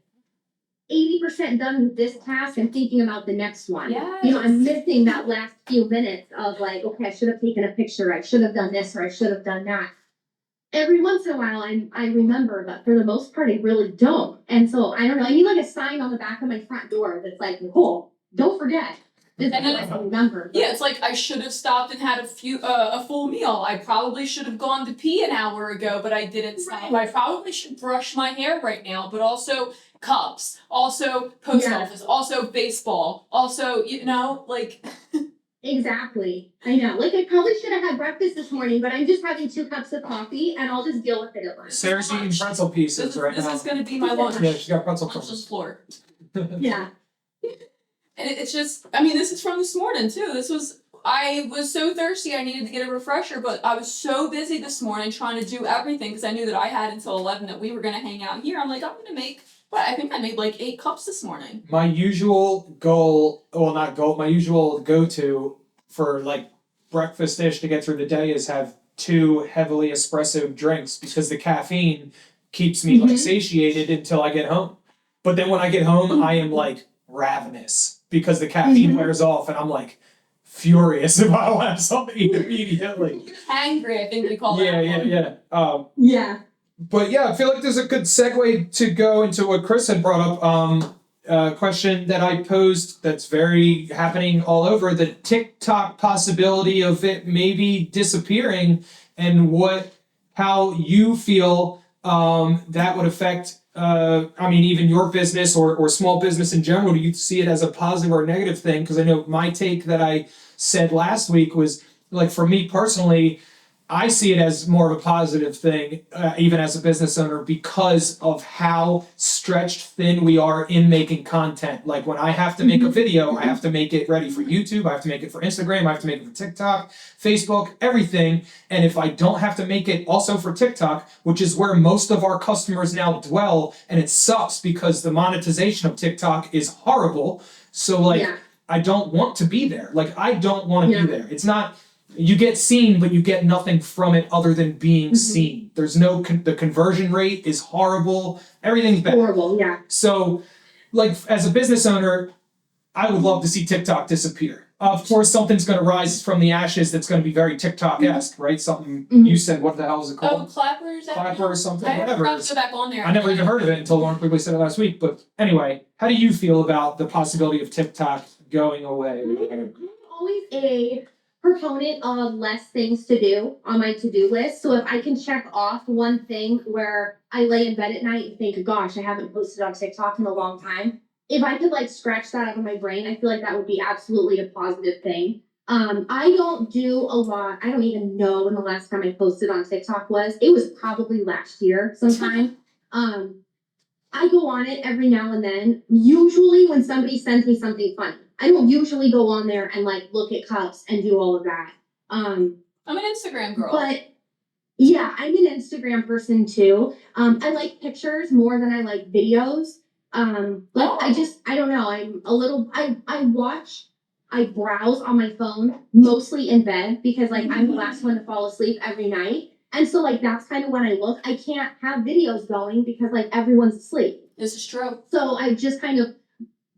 80% done with this task and thinking about the next one. You know, I'm missing that last few minutes of like, okay, I should have taken a picture. I should have done this or I should have done that. Every once in a while, I remember, but for the most part, I really don't. And so, I don't know, I need like a sign on the back of my front door that's like, Nicole, don't forget. And then I remember. Yeah, it's like I should have stopped and had a full meal. I probably should have gone to pee an hour ago, but I didn't stop. I probably should brush my hair right now, but also cups, also post office, also baseball, also, you know, like. Exactly. I know. Like I probably should have had breakfast this morning, but I'm just having 2 cups of coffee and I'll just deal with it at lunch. Sarah's eating pretzel pieces right now. This is going to be my lunch. Yeah, she's got pretzel pieces. On the floor. Yeah. And it's just, I mean, this is from this morning too. I was so thirsty I needed to get a refresher, but I was so busy this morning trying to do everything because I knew that I had until 11 that we were going to hang out here. I'm like, I'm going to make, I think I made like 8 cups this morning. My usual my usual go-to for like breakfast-ish to get through the day is have 2 heavily espresso drinks because the caffeine keeps me like satiated until I get home. But then when I get home, I am like ravenous because the caffeine wears off and I'm like furious if I don't have something to eat immediately. Hangry, I think we call that. Yeah. But yeah, I feel like there's a good segue to go into what Chris had brought up. question that I posed that's very happening all over, the TikTok possibility of it maybe disappearing, and how you feel that would affect even your business or small business in general. Do you see it as a positive or a negative thing? Because I know my take that I said last week was, like, for me personally, I see it as more of a positive thing, even as a business owner, because of how stretched thin we are in making content. Like, when I have to make a video, I have to make it ready for YouTube, I have to make it for Instagram, I have to make it for TikTok, Facebook, everything. And if I don't have to make it also for TikTok, which is where most of our customers now dwell, and it sucks because the monetization of TikTok is horrible. So, like, Yeah. I don't want to be there. Like, I don't want to be there. It's not, you get seen, but you get nothing from it other than being seen. There's no, the conversion rate is horrible. Everything's bad. Horrible, yeah. So, like, as a business owner, I would love to see TikTok disappear. Of course, something's going to rise from the ashes that's going to be very TikTok-esque, right? Something you said, what the hell is it Oh, called? Clappers. Clapper or something, I whatever. forgot to go back on there. I never even heard of it until Lauren quickly said it last week. But anyway, how do you feel about the possibility of TikTok going away? I'm always a proponent of less things to do on my to-do list. So if I can check off one thing where I lay in bed at night and think, gosh, I haven't posted on TikTok in a long time. If I could, like, scratch that out of my brain, I feel like that would be absolutely a positive thing. I don't do a lot. I don't even know when the last time I posted on TikTok was. It was probably last year sometime. I go on it every now and then, usually when somebody sends me something funny. I don't usually go on there and, like, look at cups and do all of that. I'm an Instagram girl. But yeah, I'm an Instagram person too. I like pictures more than I like videos. I don't know. I'm a little, I browse on my phone, mostly in bed, because, like, I'm the last one to fall asleep every night. And so, like, that's kind of when I look. I can't have videos going because, like, everyone's asleep. This is true. So I've just kind of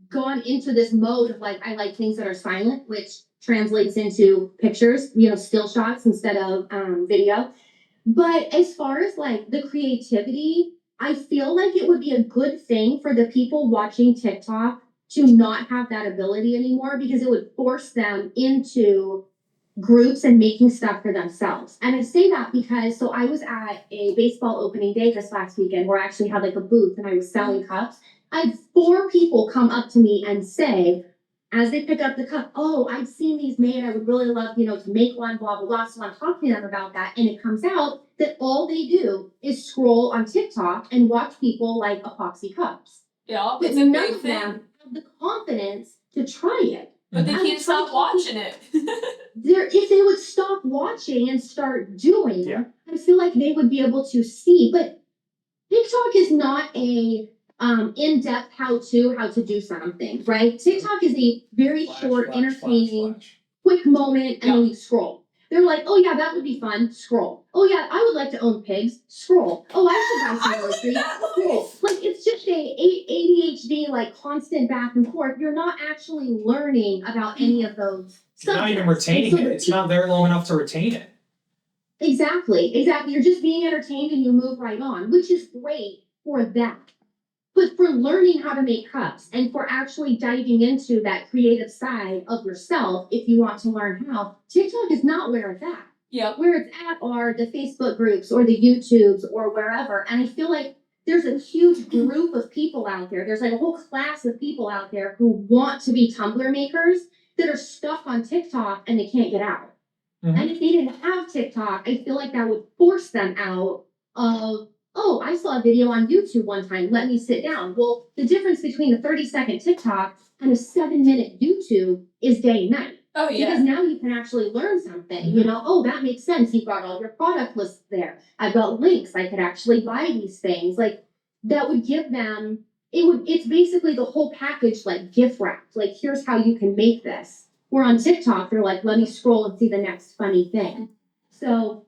gone into this mode of, like, I like things that are silent, which translates into pictures, still shots instead of video. But as far as, like, the creativity, I feel like it would be a good thing for the people watching TikTok to not have that ability anymore, because it would force them into groups and making stuff for themselves. And I say that because, so I was at a baseball opening day this last weekend where I actually had, like, a booth and I was selling cups. I had 4 people come up to me and say, as they pick up the cup, oh, I've seen these made. I would really love, to make one, blah, blah, blah. So I'm talking to them about that. And it comes out that all they do is scroll on TikTok and watch people, like, epoxy cups. Yeah, But it's a none big of thing. them have the confidence to try it. But they I'm can't stop trying- watching it. If they would stop watching and start doing, Yeah. I feel like they would be able to see. But TikTok is not a in-depth how to do something, right? TikTok is a very short, entertaining, quick moment, and then you scroll. They're like, oh yeah, that would be fun. Scroll. Oh yeah, I would like to own pigs. Scroll. Oh, I should buy some groceries. Scroll. Like, it's just a ADHD, like, constant back and forth. You're not actually learning about any of those You're not even subjects. retaining And so it. It's not there long enough to retain it. Exactly. You're just being entertained and you move right on, which is great for that. But for learning how to make cups and for actually diving into that creative side of yourself, if you want to learn how, TikTok is not where it's at. Yep. Where it's at are the Facebook groups or the YouTubes or wherever. And I feel like there's a huge group of people out there. There's, like, a whole class of people out there who want to be Tumblr makers that are stuck on TikTok and they can't get out. Mhm. And if they didn't have TikTok, I feel like that would force them out of, oh, I saw a video on YouTube one time, let me sit down. Well, the difference between a 30-second TikTok and a 7-minute YouTube is day and night. Oh yeah. Because now you can actually learn something, oh, that makes sense. You've got all your product lists there. I've got links. I could actually buy these things. Like, that would give them, it's basically the whole package, like, gift wrapped. Like, here's how you can make this. Where on TikTok, they're like, let me scroll and see the next funny thing. So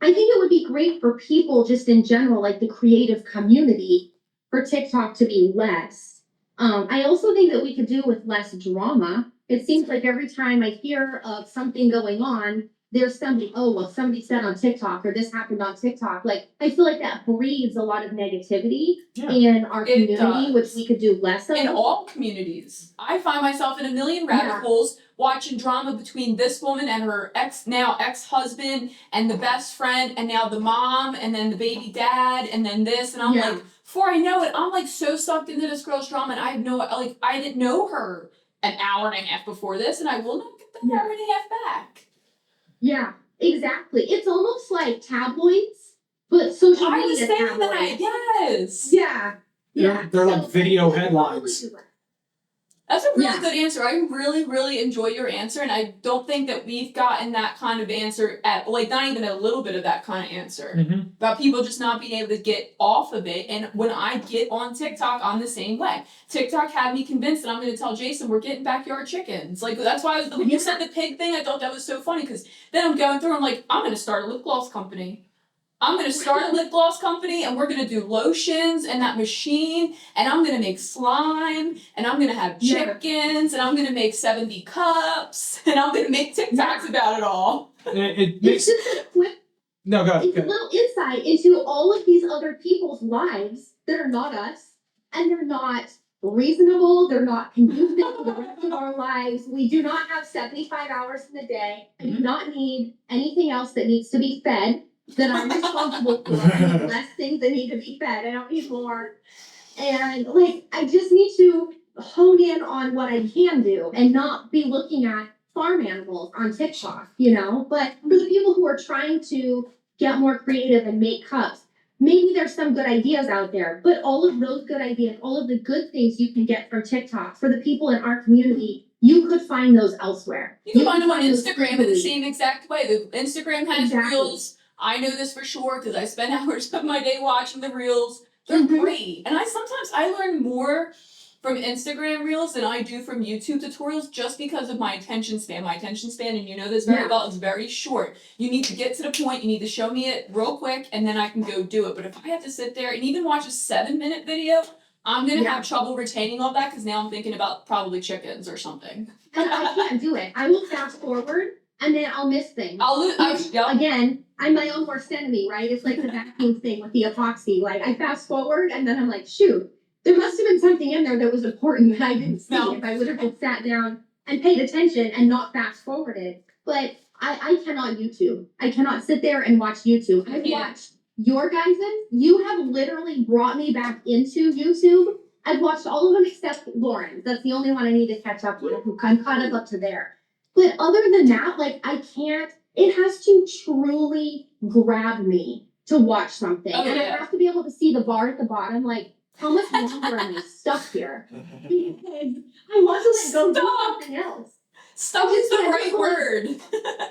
I think it would be great for people just in general, like the creative community, for TikTok to be less. I also think that we could do with less drama. It seems like every time I hear of something going on, there's somebody, oh, well, somebody said on TikTok or this happened on TikTok. Like, I feel like that breeds a lot of negativity in our It community, does. which we could do less of. In all communities. I find myself in a million rabbit holes watching drama between this woman and her ex-husband and the best friend and now the mom and then the baby dad and then this and I'm like, before I know it, I'm like so sucked into this girl's drama and I didn't know her an hour and a half before this and I will not get that hour and a half back. Yeah, exactly. It's almost like tabloids, but social media. I was saying tabloids. that, yes. Yeah. They're like video headlines. That's a really good answer. I really, really enjoy your answer, and I don't think that we've gotten that kind of answer not even a little bit of that kind of answer about people just not being able to get off of it. And when I get on TikTok, I'm the same way. TikTok had me convinced that I'm going to tell Jason we're getting backyard chickens. Like that's why when you said the pig thing, I thought that was so funny because then I'm going through. I'm like, I'm going to start a lip gloss company. I'm going to start a lip gloss company and we're going to do lotions and that machine and I'm going to make slime and I'm going to have chickens and I'm going to make 70 cups and I'm going to make TikToks about it all. It's just a quick go ahead. It's a little insight into all of these other people's lives that are not us and they're not reasonable. They're not conducive to the rest of our lives. We do not have 75 hours in a day. I do not need anything else that needs to be fed. That I'm responsible for. I need less things that need to be fed. I don't need more. And I just need to hone in on what I can do and not be looking at farm animals on TikTok, But for the people who are trying to get more creative and make cups, maybe there's some good ideas out there, but all of those good ideas, all of the good things you can get from TikTok for the people in our community, you could find those elsewhere. You can find them on Instagram in the same exact way. The Instagram has reels. I know this for sure because I spend hours of my day watching the reels. They're great. And sometimes I learn more from Instagram reels than I do from YouTube tutorials just because of my attention span. My attention span, and you know this very well, is very short. You need to get to the point, you need to show me it real quick, and then I can go do it. But if I have to sit there and even watch a 7-minute video, I'm going to have trouble retaining all that because now I'm thinking about probably chickens or something. And I can't do it. I will fast forward and then I'll miss things. Again, I'm my own worst enemy, right? It's like the vacuum thing with the epoxy. I fast forward and then I'm like, shoot, there must have been something in there that was important that I didn't see if I would have just sat down and paid attention and not fast forwarded. But I cannot YouTube. I cannot sit there and watch YouTube. I've watched your guys's. You have literally brought me back into YouTube. I've watched all of them except Lauren's. That's the only one I need to catch up with. I'm caught up to there. But other than that, I can't. It has to truly grab me to watch something. I have to be able to see the bar at the bottom, how much longer am I stuck here? Because I want to go do something else. Stuck is the right word.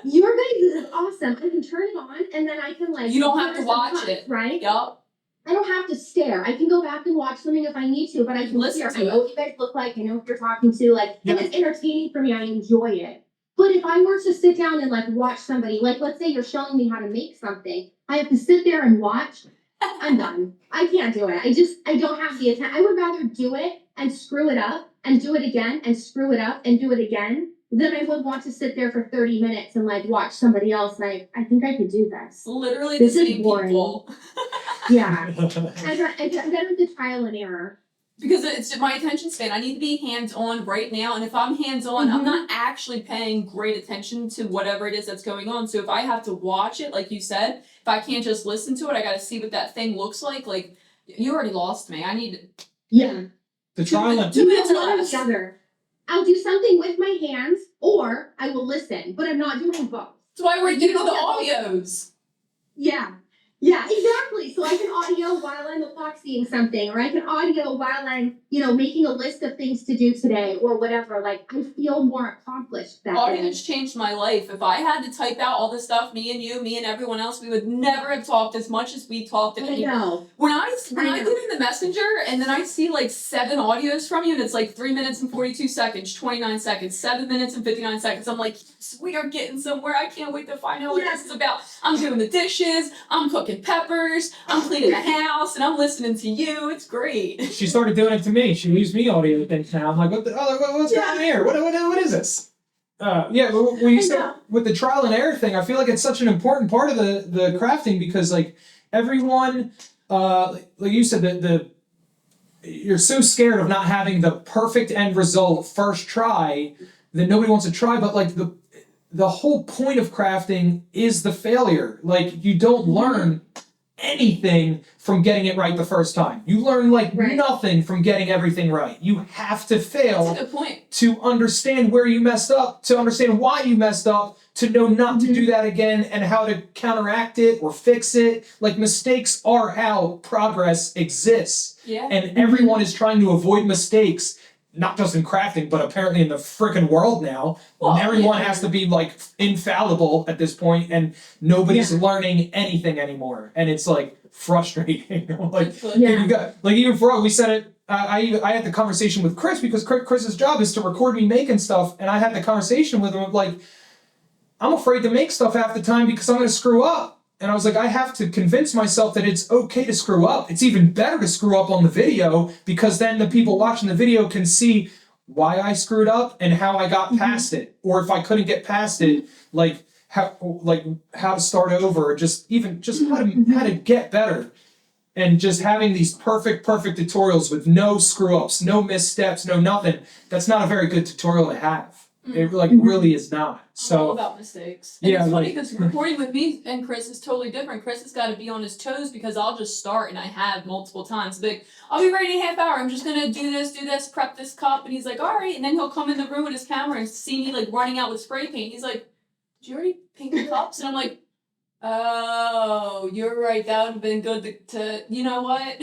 Your guys is awesome. I can turn it on and then I can you don't have to watch it. Right? Yep. I don't have to stare. I can go back and watch something if I need to, but I can listen to it. I know what you guys look like. I know what you're talking to. And it's entertaining for me. I enjoy it. But if I were to sit down and watch somebody, let's say you're showing me how to make something, I have to sit there and watch. I'm done. I can't do it. I don't have the attention. I would rather do it and screw it up and do it again and screw it up and do it again than I would want to sit there for 30 minutes and watch somebody else. I think I could do this. Literally this the is same boring. people. Yeah. I got the trial and error. Because it's my attention span. I need to be hands-on right now. And if I'm hands-on, I'm not actually paying great attention to whatever it is that's going on. So if I have to watch it, like you said, if I can't just listen to it, I got to see what that thing looks like. You already lost me. I need to... Yeah. The trial and 2 minutes or less. I'll do something with my hands or I will listen, but I'm not doing both. That's why we're doing the audios. Yeah, exactly. So I can audio while I'm epoxying something, or I can audio while I'm, making a list of things to do today or whatever. I feel more accomplished that way. Audios changed my life. If I had to type out all the stuff, me and everyone else, we would never have talked as much as we talked. I know. When I get in the messenger and then I see 7 audios from you and it's 3 minutes and 42 seconds, 29 seconds, 7 minutes and 59 seconds. I'm like, yes, we are getting somewhere. I can't wait to find out what this is about. I'm doing the dishes. I'm cooking peppers. I'm cleaning the house and I'm listening to you. It's great. She started doing it to me. She leaves me audio things now. I'm like, what's going on here? What is this? Yeah, well, you said with the trial and error thing, I feel like it's such an important part of the crafting because like everyone, like you said, the you're so scared of not having the perfect end result first try that nobody wants to try. But like the whole point of crafting is the failure. Like you don't learn anything from getting it right the first time. You learn like nothing from getting everything right. You have to fail. That's a good point. To understand where you messed up, to understand why you messed up, to know not to do that again and how to counteract it or fix it. Like mistakes are how progress exists. Yeah. And everyone is trying to avoid mistakes, not just in crafting, but apparently in the freaking world now. Well, everyone has to be like infallible at this point, and nobody's learning anything anymore. And it's like frustrating. Like you got like even for us, we said it. I had the conversation with Chris because Chris's job is to record me making stuff, and I had the conversation with him of like, I'm afraid to make stuff half the time because I'm going to screw up. And I was like, I have to convince myself that it's okay to screw up. It's even better to screw up on the video because then the people watching the video can see why I screwed up and how I got past it. Or if I couldn't get past it, like how to start over, or just how to get better. And just having these perfect tutorials with no screw ups, no missteps, no nothing. That's not a very good tutorial to have. It really is not. So I'm all about mistakes. And it's funny because recording with me and Chris is totally different. Chris has got to be on his toes because I'll just start, and I have multiple times. But I'll be ready in a half hour. I'm just gonna do this, prep this cup, and he's like, all right. And then he'll come in the room with his camera and see me like running out with spray paint. He's like, did you already paint the cups? And I'm like, oh, you're right. That would have been good to you know what?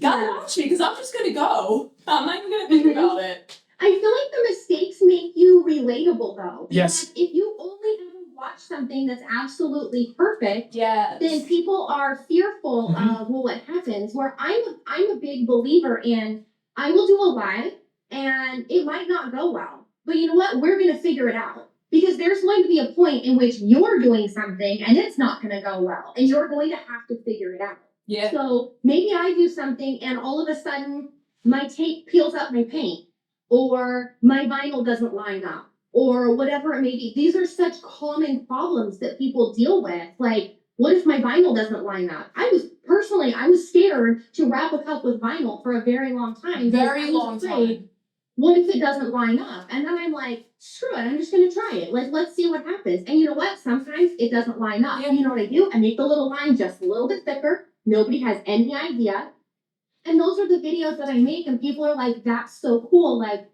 Gotta watch me because I'm just gonna go. I'm not even gonna think about it. I feel like the mistakes make you relatable though. Yes. If you only ever watch something that's absolutely perfect, then people are fearful of what happens. Where I'm a big believer in I will do a live and it might not go well. But you know what? We're gonna figure it out. Because there's going to be a point in which you're doing something and it's not gonna go well. And you're going to have to figure it out. Yeah. So maybe I do something and all of a sudden my tape peels up my paint. Or my vinyl doesn't line up, or whatever it may be. These are such common problems that people deal with. Like, what if my vinyl doesn't line up? I was scared to wrap a cup with vinyl for a very long time. Very long time. What if it doesn't line up? And then I'm like, screw it, I'm just gonna try it. Like, let's see what happens. And you know what? Sometimes it doesn't line up. Yeah. You know what I do? I make the little line just a little bit thicker. Nobody has any idea. And those are the videos that I make, and people are like, that's so cool. Like,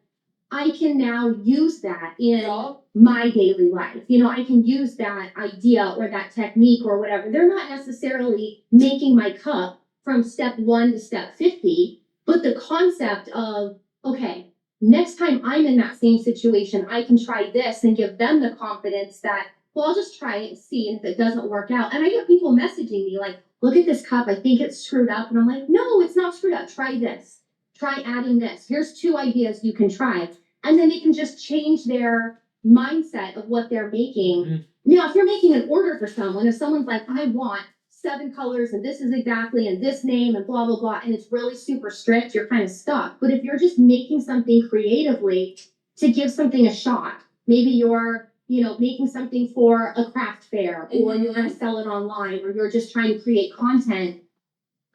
I can now use that in my daily life. You know, I can use that idea or that technique or whatever. They're not necessarily making my cup from step 1 to step 50, but the concept of, okay, next time I'm in that same situation, I can try this and give them the confidence that, well, I'll just try it and see. And if it doesn't work out, and I get people messaging me like, look at this cup, I think it's screwed up. And I'm like, no, it's not screwed up. Try this. Try adding this. Here's 2 ideas you can try. And then they can just change their mindset of what they're making. Now, if you're making an order for someone, if someone's like, I want 7 colors and this is exactly and this name and blah, blah, blah, and it's really super strict, you're kind of stuck. But if you're just making something creatively to give something a shot, maybe you're making something for a craft fair, or you're going to sell it online, or you're just trying to create content,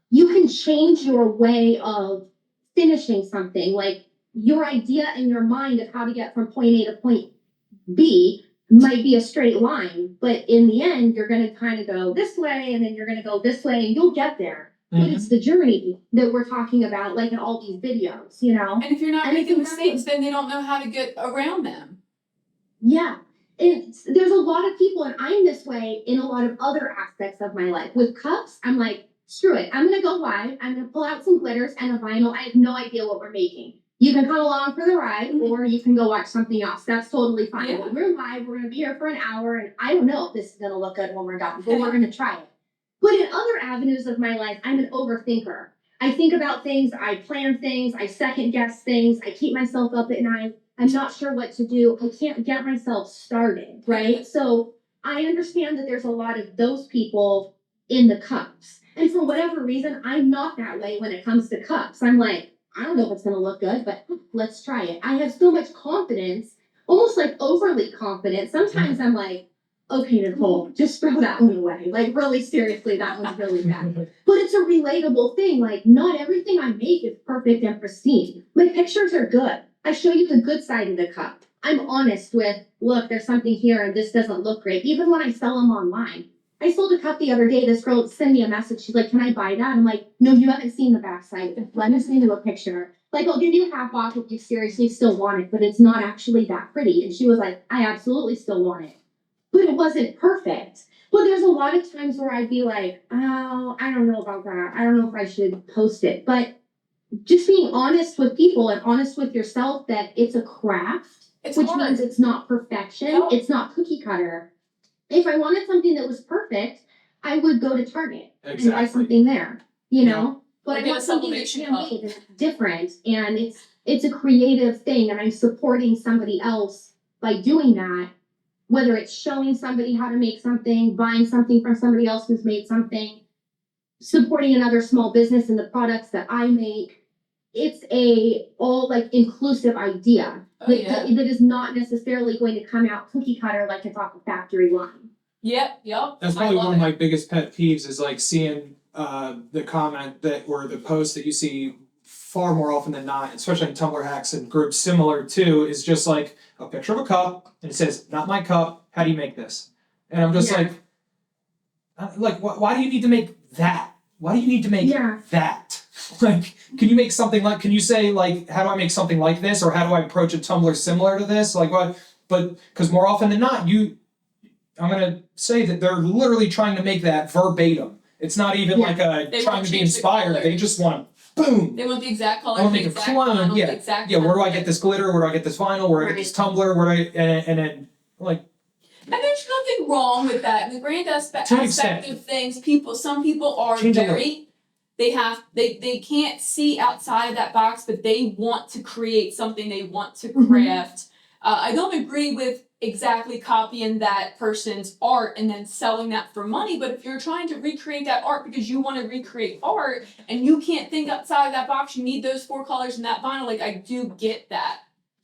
you can change your way of finishing something. Like your idea in your mind of how to get from point A to point B might be a straight line, but in the end, you're going to kind of go this way, and then you're going to go this way, and you'll get there. But it's the journey that we're talking about, like in all these videos, And if you're not making mistakes, then they don't know how to get around them. Yeah. There's a lot of people, and I'm this way in a lot of other aspects of my life. With cups, I'm like, screw it. I'm going to go live. I'm going to pull out some glitters and a vinyl. I have no idea what we're making. You can come along for the ride, or you can go watch something else. That's totally fine. Yeah. When we're live, we're going to be here for an hour, and I don't know if this is going to look good when we're done, but we're going to try it. But in other avenues of my life, I'm an overthinker. I think about things, I plan things, I second guess things, I keep myself up at night. I'm not sure what to do. I can't get myself started, right? So I understand that there's a lot of those people in the cups. And for whatever reason, I'm not that way when it comes to cups. I'm like, I don't know if it's going to look good, but let's try it. I have so much confidence almost like overly confident. Sometimes I'm like, okay, Nicole, just throw that one away. Like, really seriously, that one's really bad. But it's a relatable thing. Like, not everything I make is perfect and pristine. My pictures are good. I show you the good side of the cup. I'm honest with, look, there's something here and this doesn't look great. Even when I sell them online. I sold a cup the other day. This girl sent me a message. She's like, can I buy that? I'm like, no, you haven't seen the backside. Let me send you a picture. Like, I'll give you half off if you seriously still want it, but it's not actually that pretty. And she was like, I absolutely still want it. But it wasn't perfect. But there's a lot of times where I'd be like, oh, I don't know about that. I don't know if I should post it. But just being honest with people and honest with yourself that it's a craft, which means it's not perfection. Yep. It's not cookie cutter. If I wanted something that was perfect, I would go to Target and buy something there, you know? But Like I in want a something that's sublimation cup. handmade, that's different, and it's a creative thing, and I'm supporting somebody else by doing that. Whether it's showing somebody how to make something, buying something from somebody else who's made something, supporting another small business in the products that I make. It's a all like inclusive idea that is not necessarily going to come out cookie cutter like it's off a factory line. Yep. That's probably one of my biggest pet peeves is like seeing the comment that or the post that you see far more often than not, especially in Tumblr hacks and groups similar to, is just like a picture of a cup and it says, not my cup, how do you make this? And I'm just why do you need to make that? Why do you need to make that? Like, can you make something like, can you say like, how do I make something like this? Or how do I approach a Tumblr similar to this? Like what, but, because more often than not, I'm going to say that they're literally trying to make that verbatim. It's not even like trying to be inspired. They just want boom. They want the exact color. I want to make a clone. Yeah. Where do I get this glitter? Where do I get this vinyl? Where do I get this tumbler? Where do I and then like. And there's nothing wrong with that. In the grand aspect of things, some people are very. They can't see outside of that box, but they want to create something. They want to craft. I don't agree with exactly copying that person's art and then selling that for money, but if you're trying to recreate that art because you want to recreate art and you can't think outside of that box, you need those 4 colors in that vinyl, like I do get that.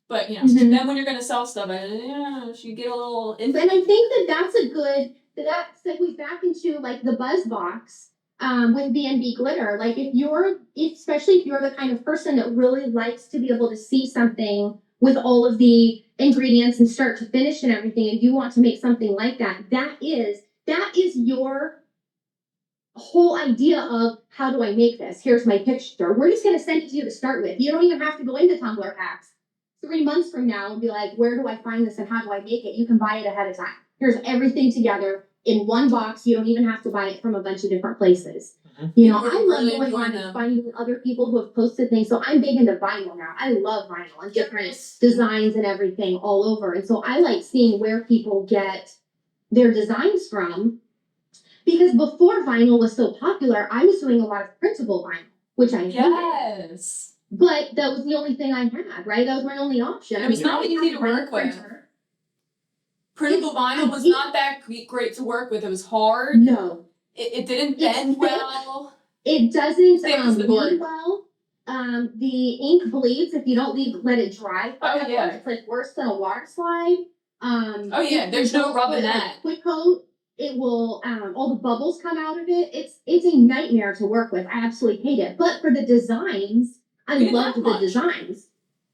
But then when you're gonna sell stuff, you get a little. And I think that's a good. That segues back into like the buzz box with B&B glitter. Like especially if you're the kind of person that really likes to be able to see something with all of the ingredients and start to finish and everything, and you want to make something like that, that is your whole idea of how do I make this? Here's my picture. We're just gonna send it to you to start with. You don't even have to go into Tumblr hacks 3 months from now and be like, where do I find this and how do I make it? You can buy it ahead of time. Here's everything together in one box. You don't even have to buy it from a bunch of different places. You know, I love going on and finding other people who have posted things. So I'm big into vinyl now. I love vinyl and different designs and everything all over. And so I like seeing where people get their designs from. Because before vinyl was so popular, I was doing a lot of printable vinyl, which I hated. But that was the only thing I had, right? That was my only option. It was not easy to work with. Printable vinyl was not that great to work with. It was hard. No. It didn't bend well. It doesn't bleed well. The ink bleeds if you don't let it dry. It's like worse than a water slide. There's no rubbing that. Quick coat, it will all the bubbles come out of it. It's a nightmare to work with. I absolutely hate it. But for the designs, I loved the designs.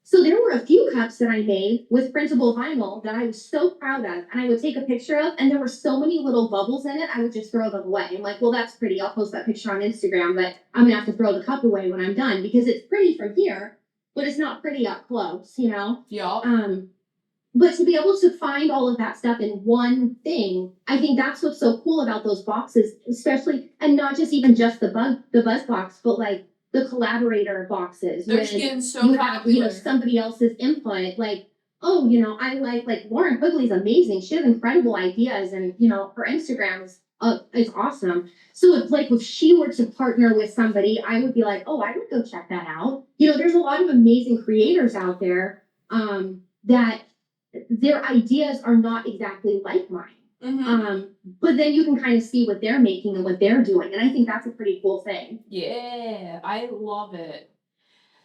So there were a few cups that I made with printable vinyl that I was so proud of, and I would take a picture of, and there were so many little bubbles in it, I would just throw them away. I'm like, well, that's pretty. I'll post that picture on Instagram, but I'm gonna have to throw the cup away when I'm done because it's pretty from here, but it's not pretty up close, you know? Yeah. But to be able to find all of that stuff in one thing, I think that's what's so cool about those boxes, especially, and not just even just the buzz box, but like the collaborator boxes. They're getting so you popular. have, somebody else's input, like, oh, I like Lauren Quigley's amazing. She has incredible ideas, and her Instagram is awesome. So it's like if she were to partner with somebody, I would be like, oh, I would go check that out. There's a lot of amazing creators out there that their ideas are not exactly like mine. But then you can kind of see what they're making and what they're doing. And I think that's a pretty cool thing. Yeah, I love it.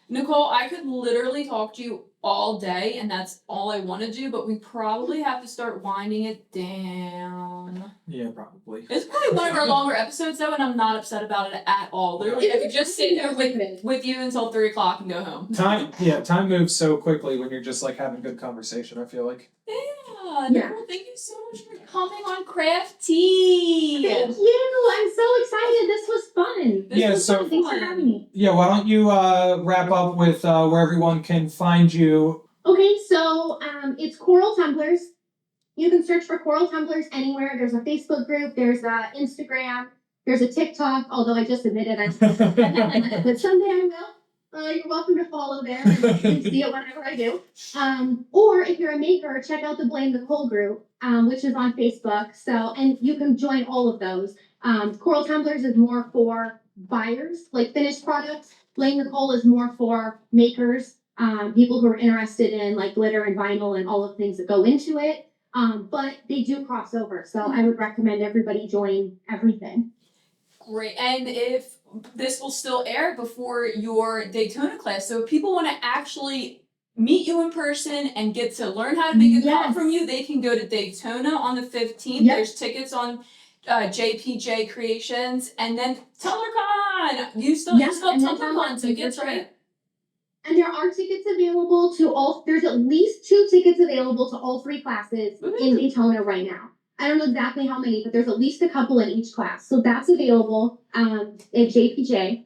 Nicole, I could literally talk to you all day, and that's all I want to do, but we probably have to start winding it down. Yeah, probably. It's probably one of our longer episodes, though, and I'm not upset about it at all. Literally, I could just sit here with you until 3 o'clock and go home. Time moves so quickly when you're just like having good conversation, I feel like. Yeah, Nicole, thank you so much for coming on Craft Tea. Thank you. I'm so excited. This was fun. Thanks for having me. Yeah, why don't you wrap up with where everyone can find you? Okay, so it's Coral Tumblers. You can search for Coral Tumblers anywhere. There's a Facebook group, there's a Instagram, there's a TikTok, although I just admitted I but someday I will. You're welcome to follow there and see it whenever I do. Or if you're a maker, check out the Blame Nicole group, which is on Facebook. So, and you can join all of those. Coral Tumblers is more for buyers, like finished products. Blame Nicole is more for makers, people who are interested in like glitter and vinyl and all the things that go into it. But they do cross over, so I would recommend everybody join everything. Great, and if this will still air before your Daytona class, so if people want to actually meet you in person and get to learn how to make a cup from you, they can go to Daytona on the 15th. Yep. There's tickets on JPJ Creations, and then TumblrCon. You still have TumblrCon tickets, right? And there are tickets available to all. There's at least 2 tickets available to all 3 classes in Daytona right now. I don't know exactly how many, but there's at least a couple in each class. So that's available at JPJ.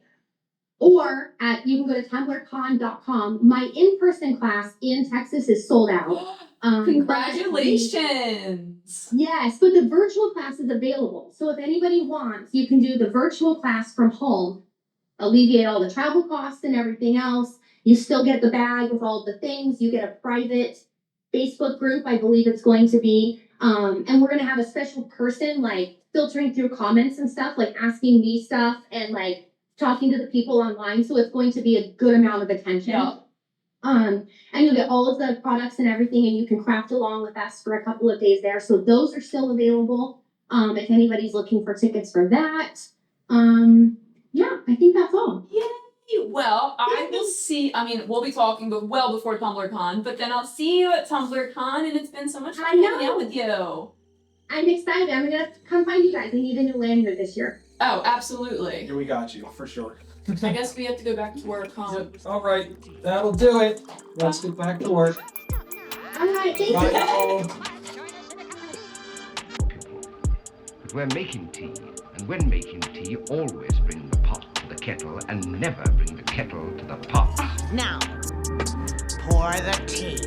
Or you can go to TumblrCon.com. My in-person class in Texas is sold out. Congratulations! Yes, but the virtual class is available. So if anybody wants, you can do the virtual class from home, alleviate all the travel costs and everything else. You still get the bag with all the things. You get a private Facebook group, I believe it's going to be. And we're going to have a special person like filtering through comments and stuff, like asking me stuff and like talking to the people online. So it's going to be a good amount of attention. Yeah. And you'll get all of the products and everything, and you can craft along with us for a couple of days there. So those are still available. If anybody's looking for tickets for that. Yeah, I think that's all. Yay! Well, I will see. I mean, we'll be talking, but well before TumblrCon. But then I'll see you at TumblrCon, and it's been so much fun hanging out with you. I'm excited. I'm gonna come find you guys. I need a new lanyard this year. Oh, absolutely. Yeah, we got you for sure. I guess we have to go back to work, huh? Yep. All right, that'll do it. Let's get back to work. All right, thank Bye, you. Nicole. But we're making tea, and when making tea, always bring the pot to the kettle and never bring the kettle to the pot. Now, pour the tea.